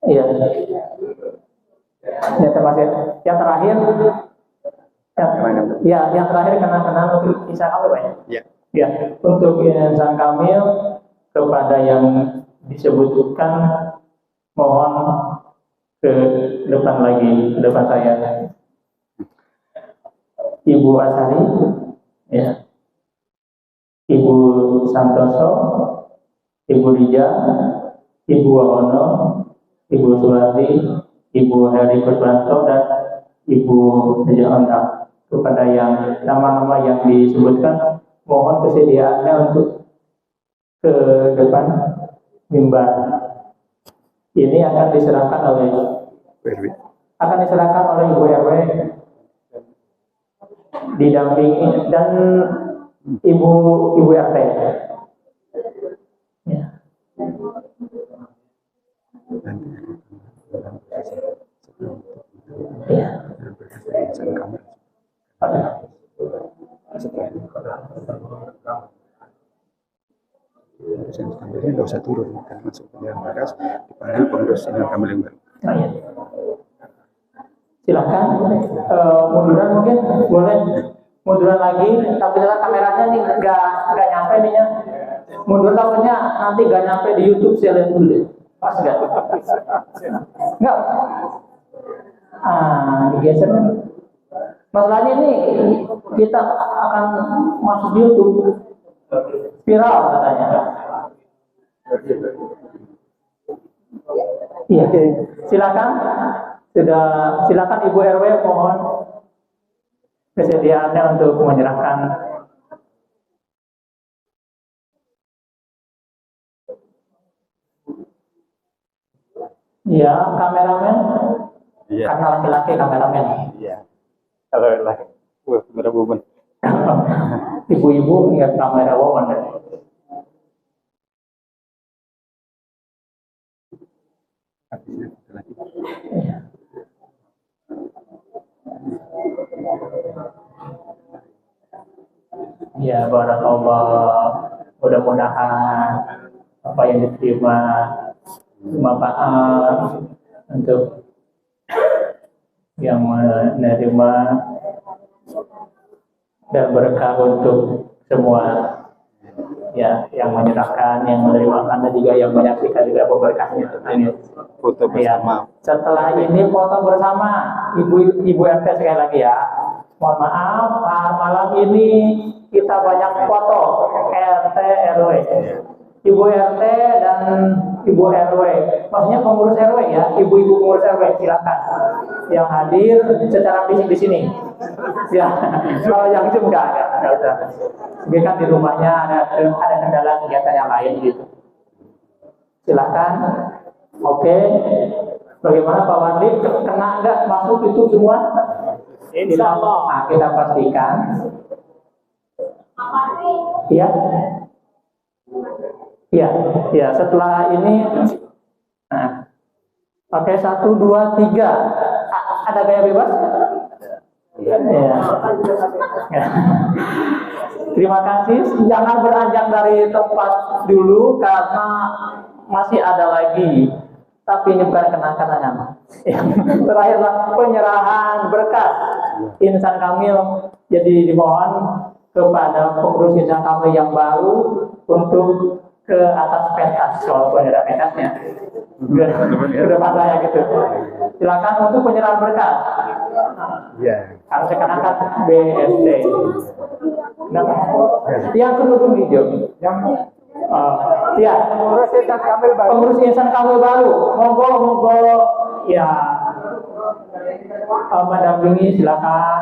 Iya. Ya, terima kasih. Yang terakhir Yang terakhir kenang-kenang untuk insan kamil Pak ya? Ya. Ya, untuk insan kamil kepada yang disebutkan mohon ke depan lagi, ke depan saya. Ibu Asari, ya. Ibu Santoso, Ibu Rija, Ibu Wahono, Ibu Suwati, Ibu Heri Kuswanto, dan Ibu Rija Ontang. Kepada yang nama-nama yang disebutkan, mohon kesediaannya untuk ke depan mimbar. Ini akan diserahkan oleh Ibu RW didampingi dan Ibu RT. Ya. Ya. Kamilnya nggak usah turun, karena masuk ke dalam bagas dipanggil pengurus insan kamil yang baru. Oh, iya. Silahkan munduran mungkin boleh munduran lagi, tapi ternyata kameranya nih nggak nyampe nih ya. Mundur takutnya nanti nggak nyampe di YouTube, saya lihat dulu deh. Pas nggak? Nggak. Digeser kan. Masalahnya ini kita akan masuk YouTube, viral katanya. Iya, silakan. Silakan Ibu RW, mohon kesediaannya untuk menyerahkan. Ya, kameramen. Iya. Karena laki-laki kameramen. Iya. Kalau lagi, kamera woman. Ibu-ibu lihat kamera woman. Ya, barakallah. Mudah-mudahan apa yang diterima bermanfaat untuk yang menerima dan berkah untuk semua ya, yang menyerahkan, yang menerima, dan juga yang menyaksikan juga berkahnya. Amin. Foto bersama. Ya. Setelah ini foto bersama Ibu RT sekali lagi ya. Mohon maaf, malam ini kita banyak foto RT RW. Ibu RT dan Ibu RW, maksudnya pengurus RW ya, ibu-ibu pengurus RW, silakan yang hadir secara fisik di sini. Ya, kalau yang itu enggak usah. Dia kan di rumahnya ada kendala kegiatan yang lain gitu. Silakan. Oke. Bagaimana Pak Wandi? Kena enggak masuk itu semua? Insya Allah. Nah, kita pastikan. Iya. Iya. Setelah ini, nah, oke, 1, 2, 3. Ada gaya bebas? Ya. Terima kasih. Jangan beranjak dari tempat dulu karena masih ada lagi. Tapi ini bukan kenang-kenangan. Terakhirlah penyerahan berkat insan kamil. Jadi dimohon kepada pengurus insan kamil yang baru untuk ke atas pentas, walaupun ada pentasnya. Udah saya gitu. Silakan untuk penyerahan berkat. Harus sekarang BSD. Yang kerudung hijau. Ya, pengurus insan kamil baru. Monggo ya, mendampingi, silakan.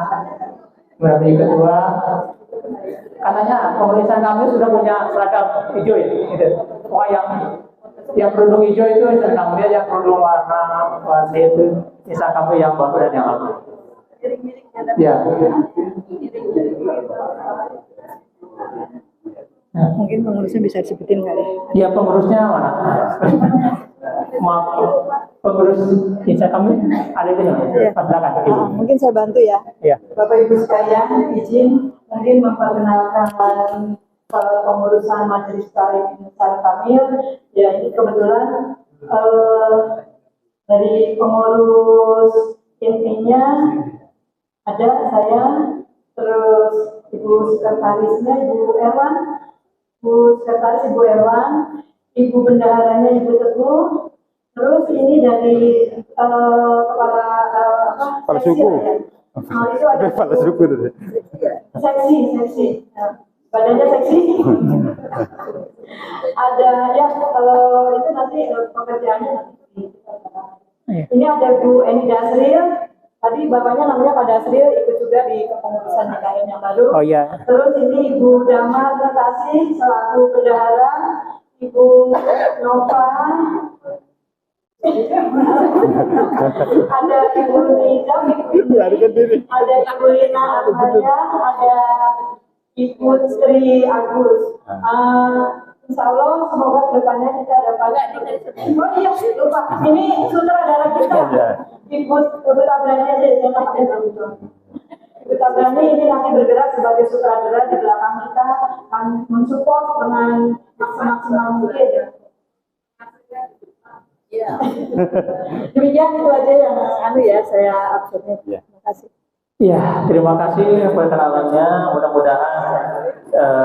Mendampingi ketua. Katanya pengurus kami sudah punya seragam hijau ya, gitu. Oh, yang kerudung hijau itu insan kami, yang kerudung warna itu insan kami yang baru dan yang lama. Ya. Mungkin pengurusnya bisa disebutin kali. Ya, pengurusnya mana? Maaf, pengurus insan kami ada itu ya? Silakan, Ibu. Mungkin saya bantu ya. Ya. Bapak Ibu sekalian, izin mungkin memperkenalkan pengurusan Majelis Taklim Insan Kamil. Ya, ini kebetulan dari pengurus intinya ada saya, terus Ibu Sekretarisnya Ibu Erwan, Ibu Erwan, Ibu Bendaharanya Ibu Teguh, terus ini dari kepala Kepala suku. ya. Itu ada Kepala suku tadi. seksi. Nah, badannya seksi. Ada ya kalau itu nanti pekerjaannya nanti. Ini ada Bu Eni Dasril. Tadi bapaknya namanya Pak Dasril, ikut juga di kepengurusan DKM yang baru. Oh iya. Terus ini Ibu Dama Nurtasih selaku bendahara, Ibu Nova, ada Ibu Nida, ada Ibu Lina Amalia, ada Ibu Sri Agus. Insya Allah semoga kedepannya kita dapat. Oh iya, lupa. Ini sutradara kita. Ibu Tabrani aja, jangan pakai itu. Ibu Tabrani ini nanti bergerak sebagai sutradara di belakang kita, akan mensupport dengan maksimal mungkin. Ya. Demikian itu aja yang saya absennya. Terima kasih. Ya, terima kasih perkenalannya. Mudah-mudahan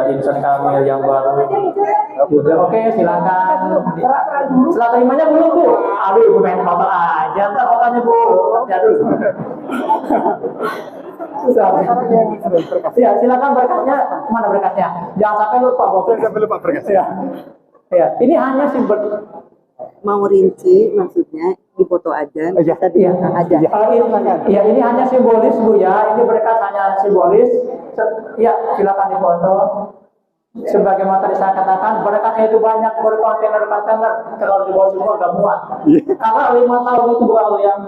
insan kami yang baru juga. Oke, silakan. Setelah terimanya belum, Bu? Aduh, Ibu main motor aja. Ntar otaknya, Bu. Jatuh. Ya, silakan berkasnya. Mana berkasnya? Jangan sampai lupa, Bu. Jangan sampai lupa berkasnya. Ya, ini hanya simbol. Mau rinci maksudnya dipoto aja. Iya, aja. Iya, ini hanya simbolis, Bu ya. Ini berkas hanya simbolis. Ya, silakan dipoto. Sebagaimana tadi saya katakan, berkasnya itu banyak, berkontainer-kontainer. Kalau dibawa semua gak muat. Karena 5 tahun itu bukan yang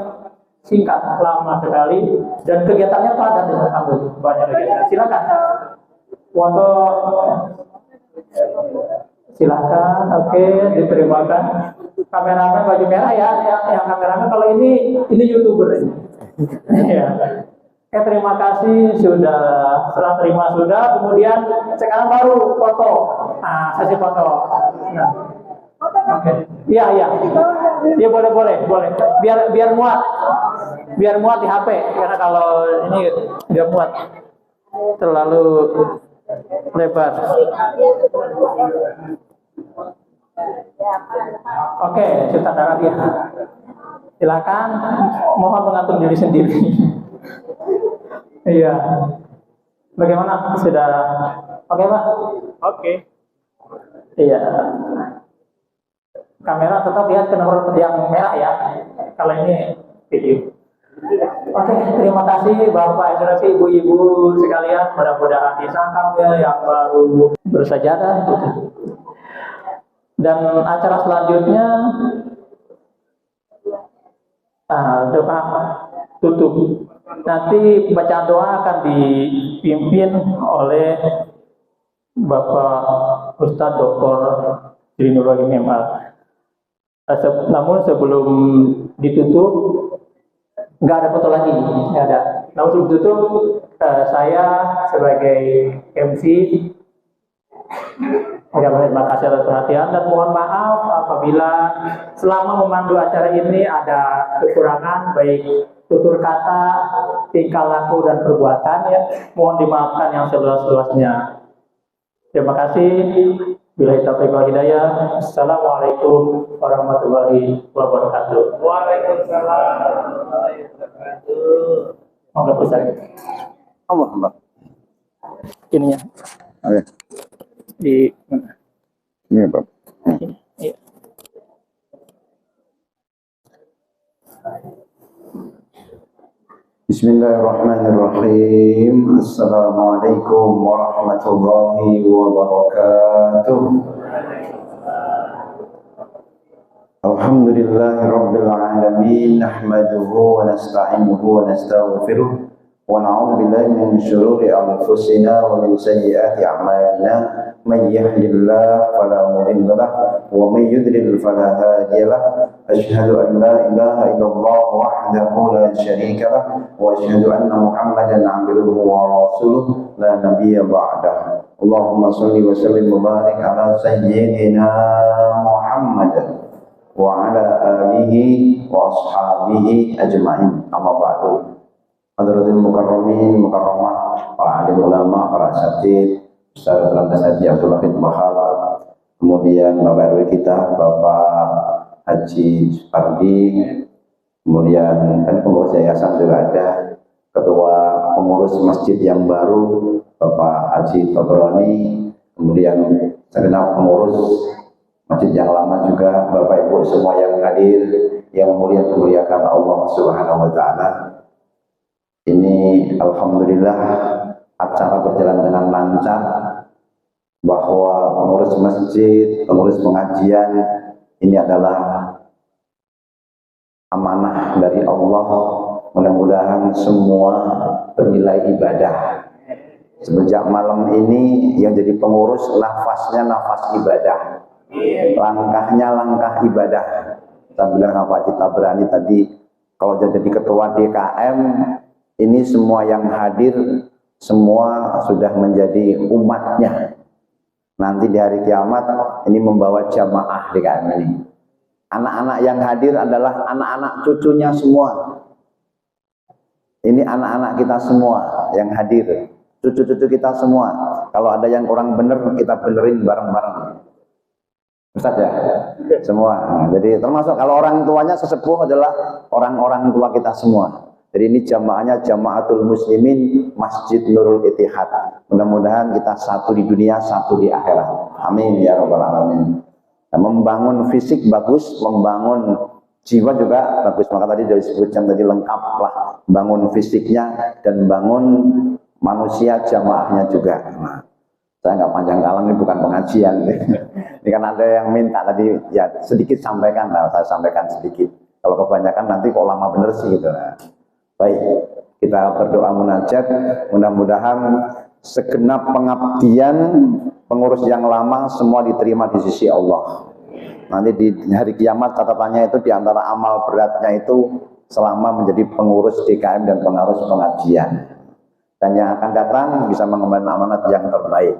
singkat, lama sekali. Dan kegiatannya padat dengan kamu itu. Banyak kegiatan. Silakan. Foto. Silakan, oke, diterimakan. Kameramen baju merah ya, yang kameramen. Kalau ini YouTuber ini. Ya. Terima kasih sudah, setelah terima sudah, kemudian sekarang baru foto. Nah, sesi foto. Nah. Oke. Iya. Iya boleh. Biar muat di HP, karena kalau ini nggak muat, terlalu lebar. Oke, sutradara dia. Silakan, mohon mengatur diri sendiri. Iya. Bagaimana? Sudah oke, Pak? Oke. Iya. Kamera tetap lihat ke nomor yang merah ya. Kalau ini video. Oke, terima kasih Bapak Eksekutif, Ibu-ibu sekalian. Mudah-mudahan disangka yang baru bersajadah gitu. Dan acara selanjutnya doa tutup. Nanti bacaan doa akan dipimpin oleh Bapak Ustadz Dr. Jinur Rahim MA. Namun sebelum ditutup, nggak ada foto lagi, nggak ada. Namun sebelum ditutup, saya sebagai MC terima kasih atas perhatian dan mohon maaf apabila selama memandu acara ini ada kekurangan baik tutur kata, tingkah laku dan perbuatan ya. Mohon dimaafkan yang seluas-luasnya. Terima kasih. Billahi taufiq wal hidayah. Assalamualaikum warahmatullahi wabarakatuh. Waalaikumsalam warahmatullahi wabarakatuh. Monggo Ustaz. Allah. Ininya. Oke. Di mana? Ini, Pak. Iya. Bismillahirrahmanirrahim. Assalamualaikum warahmatullahi wabarakatuh. Alhamdulillahirabbil alamin. Nahmaduhu wa nasta'inuhu wa nastaghfiruh. Wa na'udzu billahi min shururi anfusina wa min sayyiati a'malina. Man yahdihillahu fala mudilla lahu wa man yudlil fala hadiya lahu. Asyhadu an la ilaha illallah wahdahu la syarika lahu wa asyhadu anna Muhammadan 'abduhu wa rasuluh la nabiyya ba'dahu. Allahumma shalli wa sallim wa barik ala sayyidina Muhammad wa ala alihi wa ashabihi ajma'in. Amma ba'du. hadratil mukarramin, mukarramah, para alim ulama, para asatidz, Ustaz Haji Abdul Wahid Wahab, kemudian Bapak RW kita, Bapak Haji Supardi, kemudian kan pengurus yayasan juga ada, ketua pengurus masjid yang baru Bapak Haji Tobroni, kemudian segenap pengurus masjid yang lama juga, Bapak Ibu semua yang hadir, yang muliakan Allah Subhanahu wa taala. Ini alhamdulillah acara berjalan dengan lancar, bahwa pengurus masjid, pengurus pengajian ini adalah amanah dari Allah. Mudah-mudahan semua bernilai ibadah. Semenjak malam ini yang jadi pengurus nafasnya nafas ibadah, langkahnya langkah ibadah. Kita bilang apa, kita berani tadi kalau jadi ketua DKM ini semua yang hadir semua sudah menjadi umatnya. Nanti di hari kiamat ini membawa jamaah DKM ini. Anak-anak yang hadir adalah anak-anak cucunya semua. Ini anak-anak kita semua yang hadir, cucu-cucu kita semua. Kalau ada yang kurang bener, kita benerin bareng-bareng. Ustaz ya? Semua. Nah, jadi termasuk kalau orang tuanya sesepuh adalah orang-orang tua kita semua. Jadi ini jamaahnya Jamaatul Muslimin Masjid Nurul Ittihad. Mudah-mudahan kita satu di dunia, satu di akhirat. Amin ya rabbal alamin. Nah, membangun fisik bagus, membangun jiwa juga bagus. Maka tadi disebutkan tadi lengkap lah, bangun fisiknya dan bangun manusia jamaahnya juga. Nah, saya nggak panjang kalang, ini bukan pengajian. Ini kan ada yang minta tadi, ya sedikit sampaikan, nah, saya sampaikan sedikit. Kalau kebanyakan nanti kok lama bener sih gitu. Nah, baik, kita berdoa munajat, mudah-mudahan segenap pengabdian pengurus yang lama semua diterima di sisi Allah. Nanti di hari kiamat catatannya itu diantara amal beratnya itu selama menjadi pengurus DKM dan pengurus pengajian. Dan yang akan datang bisa mengemban amanat yang terbaik.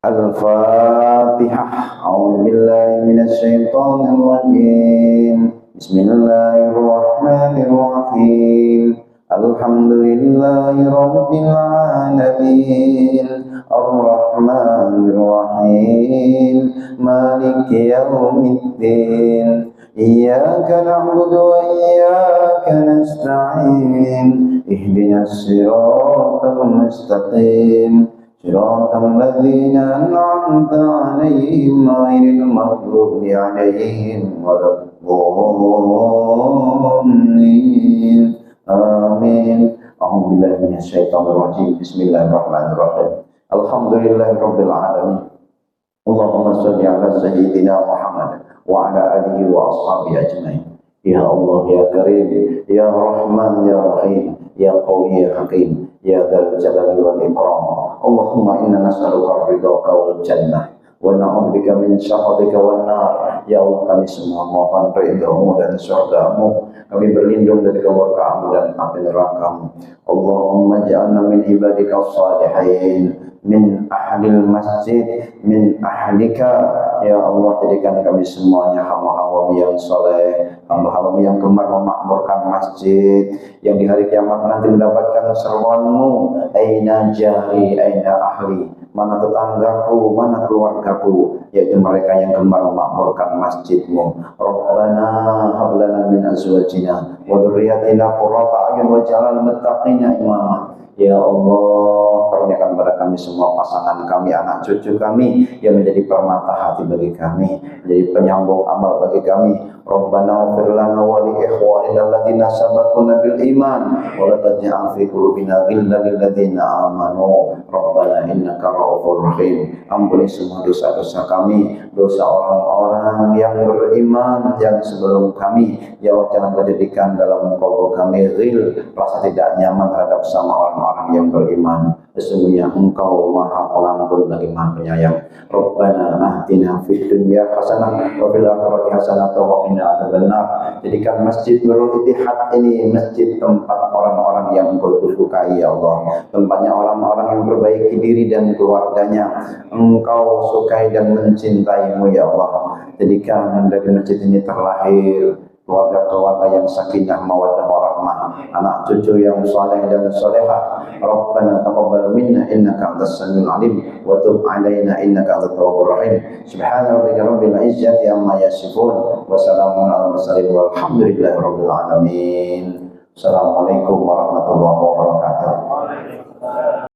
Al-Fatihah. A'udzubillahi minasyaitonir rajim. Bismillahirrahmanirrahim. Alhamdulillahi rabbil alamin. Ar-Rahmanir-Rahim. Maliki yaumiddin. Iyyaka na'budu wa iyyaka nasta'in. Ihdinas siratal mustaqim. Siratal ladzina an'amta 'alaihim ghairil maghdubi 'alaihim waladdallin. Amin. A'udzubillahi minasyaitonir rajim. Bismillahirrahmanirrahim. Alhamdulillahirabbil alamin. Allahumma shalli ala sayyidina Muhammad wa ala alihi wa ashabihi ajmain. Ya Allah ya Karim, ya Rahman ya Rahim, ya Qawi ya Hakim, ya Dzal Jalali wal Ikram. Allahumma inna nas'aluka ridhaka wal jannah wa na'udzubika min sakhatika wan nar. Ya Allah, kami semua mohon ridha-Mu dan surga-Mu. Kami berlindung dari kemurkaan-Mu dan api neraka-Mu. Allahumma ja'alna min ibadika shalihin, min ahlil masjid, min ahlika. Ya Allah, jadikan kami semuanya hamba-hamba-Mu yang soleh, hamba-hamba-Mu yang gemar memakmurkan masjid, yang di hari kiamat nanti mendapatkan seruan-Mu. Aina jari, aina ahli, mana tetanggaku, mana keluargaku, yaitu mereka yang gemar memakmurkan masjid-Mu. Rabbana hablana min azwajina wa dzurriyyatina qurrata a'yun waj'alna lil muttaqina imama. Ya Allah, karuniakan kepada kami semua pasangan kami, anak cucu kami yang menjadi permata hati bagi kami, menjadi penyambung amal bagi kami. Rabbana ighfir lana wa li ikhwanina alladziina sabaquna bil iman wa la taj'al fi qulubina ghillan lil ladziina amanu rabbana innaka ra'ufur rahim. Ampuni semua dosa-dosa kami, dosa orang-orang yang beriman yang sebelum kami. Ya Allah, jangan menjadikan dalam qalbu kami ghil, rasa tidak nyaman terhadap sama orang-orang yang beriman. Sesungguhnya Engkau Maha Pengampun lagi Maha Penyayang. Rabbana atina fid dunya hasanah wa fil akhirati hasanah wa qina adzabannar. Jadikan Masjid Nurul Ittihad ini masjid tempat orang-orang yang Engkau sukai ya Allah. Tempatnya orang-orang yang perbaiki diri dan keluarganya. Engkau sukai dan mencintai-Mu ya Allah. Jadikan dari masjid ini terlahir keluarga-keluarga yang sakinah mawaddah warahmah rahmah, anak cucu yang saleh dan salehah. Rabbana taqabbal minna innaka antas samiul alim wa tub alaina innaka antat tawwabur rahim. Subhana rabbika rabbil izzati amma yasifun wa salamun alal mursalin walhamdulillahi rabbil alamin. Assalamualaikum warahmatullahi wabarakatuh.